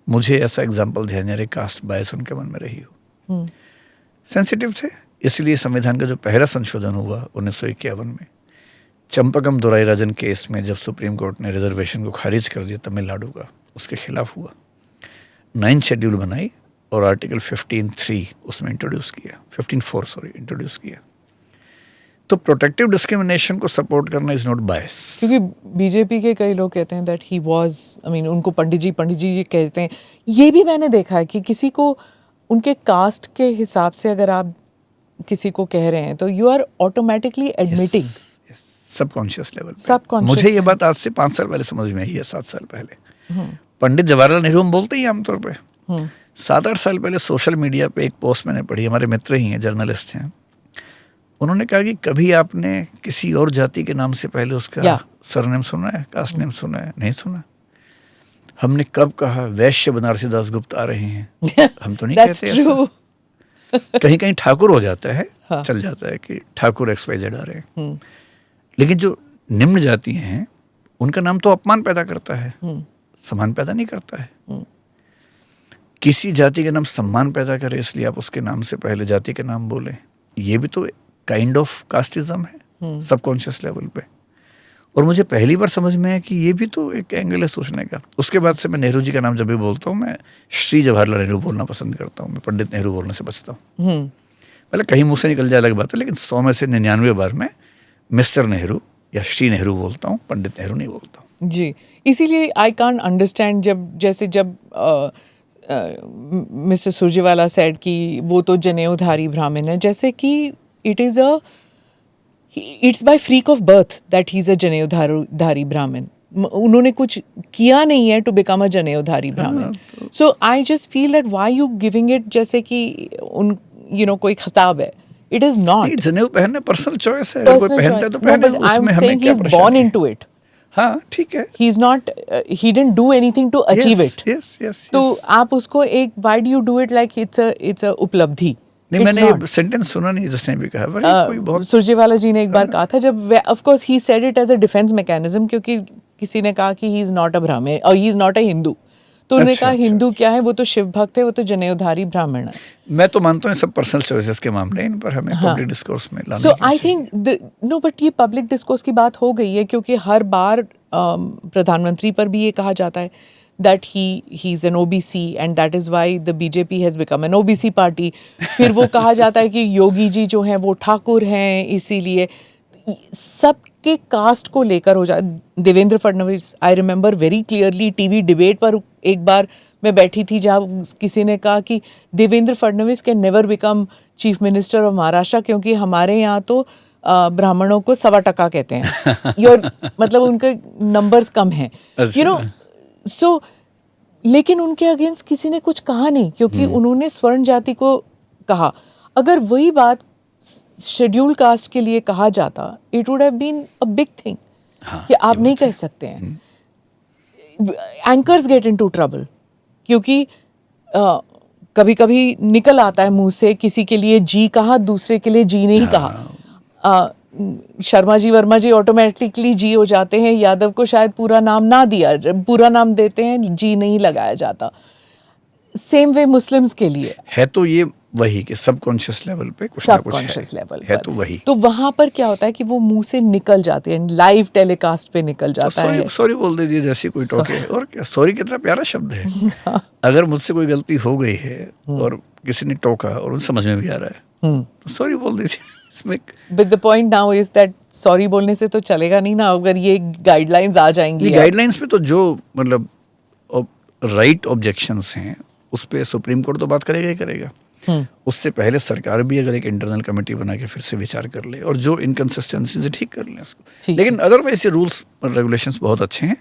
मुझे ऐसा एग्जांपल ध्यान नहीं, कास्ट बायस उनके मन में रही हो। सेंसिटिव थे, इसलिए संविधान का जो पहला संशोधन हुआ 1951 में, चंपकम दुराई राजन केस में, जब सुप्रीम कोर्ट ने रिजर्वेशन को खारिज कर दिया तमिलनाडु का, उसके खिलाफ हुआ, 9 शेड्यूल बनाई और आर्टिकल 15(3) उसमें इंट्रोड्यूस किया, 15(4) इंट्रोड्यूस किया। तो प्रोटेक्टिव डिस्क्रिमिनेशन को सपोर्ट करना इज नॉट बायस। क्योंकि बीजेपी के कई लोग कहते हैं that he was, I mean उनको पंडित जी कहते हैं। ये भी मैंने देखा है कि किसी को उनके कास्ट के हिसाब से अगर आप किसी को कह रहे हैं तो you are automatically admitting subconscious level पे। Subconscious मुझे ये में। बात आज से 5 साल पहले समझ में आई है, 7 साल पहले। पंडित जवाहरलाल नेहरू हम बोलते ही आमतौर पे। 7-8 साल पहले सोशल मीडिया पे एक पोस्ट मैंने पढ़ी, हमारे मित्र ही हैं, जर्नलिस्ट हैं। उन्होंने कहा कि कभी आपने किसी और जाति के नाम से पहले उसका सरनेम सुना है, कास्ट नेम सुना है? नहीं सुना। हमने कब कहा वैश्य बनारसी दास गुप्त आ रहे हैं? हम तो नहीं कहते ऐसा। कहीं कहीं ठाकुर हो जाता है, चल जाता है कि ठाकुर XYZ आ रहे हैं, लेकिन जो निम्न जाति हैं उनका नाम तो अपमान पैदा करता है, सम्मान पैदा नहीं करता है। किसी जाति का नाम सम्मान पैदा करे इसलिए आप उसके नाम से पहले जाति के नाम बोलें, ये भी तो काइंड ऑफ कास्टिज्म है सबकॉन्शियस लेवल पे। और मुझे पहली बार समझ में आया कि ये भी तो एक एंगल है सोचने का। उसके बाद से मैं नेहरू जी का नाम जब भी बोलता हूँ, मैं श्री जवाहरलाल नेहरू बोलना पसंद करता हूँ, मैं पंडित नेहरू बोलने से बचता हूँ। पहले कहीं मुँह से निकल जाए अलग बात है, लेकिन 100 में से 99 बार मैं मिस्टर नेहरू या श्री नेहरू बोलता हूँ, पंडित नेहरू नहीं बोलता हूँ। जी, इसीलिए आई कांट अंडरस्टैंड जब मिस्टर सुरजेवाला सेड कि वो तो जनेऊधारी ब्राह्मण है, जैसे कि it's by freak of birth that he is a janeudhari Brahmin. उन्होंने कुछ किया नहीं है to become a janeudhari Brahmin. So I just feel that why you giving it जैसे कि उन कोई खिताब है। It is not. जनेऊ पहनना पर्सनल चॉइस है, कोई पहनता है तो पहने, उसमें हमें क्या परेशानी है? Born into it. हाँ ठीक है। He's not. He didn't do anything to achieve it. Yes. तो आप उसको एक why do you do it like it's a उपलब्धि? नहीं, मैंने ये सेंटेंस सुना नहीं जिसने भी कहा, कोई बहुत सुरजेवाला जी ने एक बार कहा था, जब of course he said it as a defense mechanism, क्योंकि किसी ने कहा कि he is not a ब्राह्मण और he is not a Hindu, तो उन्होंने कहा हिंदू क्या है, वो तो शिव भक्त है, वो तो जनेऊधारी ब्राह्मण है। मैं तो मानता हूँ सब पर्सनल चॉइसेस के मामले, इन पर हमें पब्लिक डिस्कोर्स में लाना चाहिए। सो आई थिंक नो, बट ये पब्लिक डिस्कोर्स की बात हो गई है, क्योंकि हर बार प्रधानमंत्री पर भी ये कहा जाता है that he is an OBC and that is why the BJP has become an OBC party। फिर वो कहा जाता है कि योगी जी जो हैं वो ठाकुर हैं, इसीलिए सबके कास्ट को लेकर हो जाए। Devendra Fadnavis, I remember very clearly TV debate पर एक बार मैं बैठी थी जहाँ किसी ने कहा कि Devendra Fadnavis can never become chief minister of Maharashtra, क्योंकि हमारे यहाँ तो ब्राह्मणों को 1.25% कहते हैं। मतलब उनके नंबर्स कम हैं, सो लेकिन उनके अगेंस्ट किसी ने कुछ कहा नहीं, क्योंकि उन्होंने स्वर्ण जाति को कहा। अगर वही बात शेड्यूल कास्ट के लिए कहा जाता, it would have been a big thing कि आप नहीं कह सकते हैं। एंकर्स गेट इनटू ट्रबल, क्योंकि कभी कभी निकल आता है मुंह से, किसी के लिए जी कहा, दूसरे के लिए जी नहीं कहा। शर्मा जी वर्मा जी ऑटोमेटिकली जी हो जाते हैं, यादव को शायद पूरा नाम ना दिया, पूरा नाम देते हैं, जी नहीं लगाया जाता। सेम वे मुस्लिम्स के लिए है। तो ये वही कि सबकॉन्शियस लेवल पे कुछ ना कुछ है तो वही। तो वहां पर क्या होता है कि वो मुंह से निकल जाते हैं, लाइव टेलीकास्ट पे निकल जाता है। सॉरी बोल दीजिए जैसी कोई टोके, और क्या सॉरी कितना प्यारा शब्द है। अगर मुझसे कोई गलती हो गई है और किसी ने टोका और उन्हें समझ में भी आ रहा है तो सॉरी बोल दीजिए। But the point now is that sorry बोलने से तो चलेगा नहीं ना, अगर ये गाइडलाइंस आ जाएंगी। गाइडलाइंस पे तो जो मतलब राइट ऑब्जेक्शंस हैं उस पे सुप्रीम कोर्ट तो बात करेगा ही करेगा। उससे पहले सरकार भी अगर एक इंटरनल कमेटी बना के फिर से विचार कर ले और जो इनकंसिस्टेंसीज ठीक कर ले उसको। लेकिन अदरवाइज ये रूल्स और रेगुलेशंस बहुत अच्छे हैं,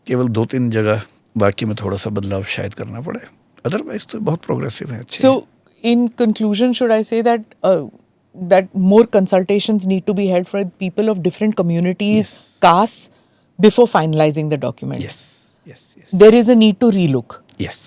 केवल 2-3 जगह बाकी में थोड़ा सा बदलाव शायद करना पड़े, अदरवाइज तो बहुत प्रोग्रेसिव है। सो इन कंक्लूजन शुड आई से that more consultations need to be held for people of different communities, castes, before finalizing the document. Yes. There is a need to relook. Yes.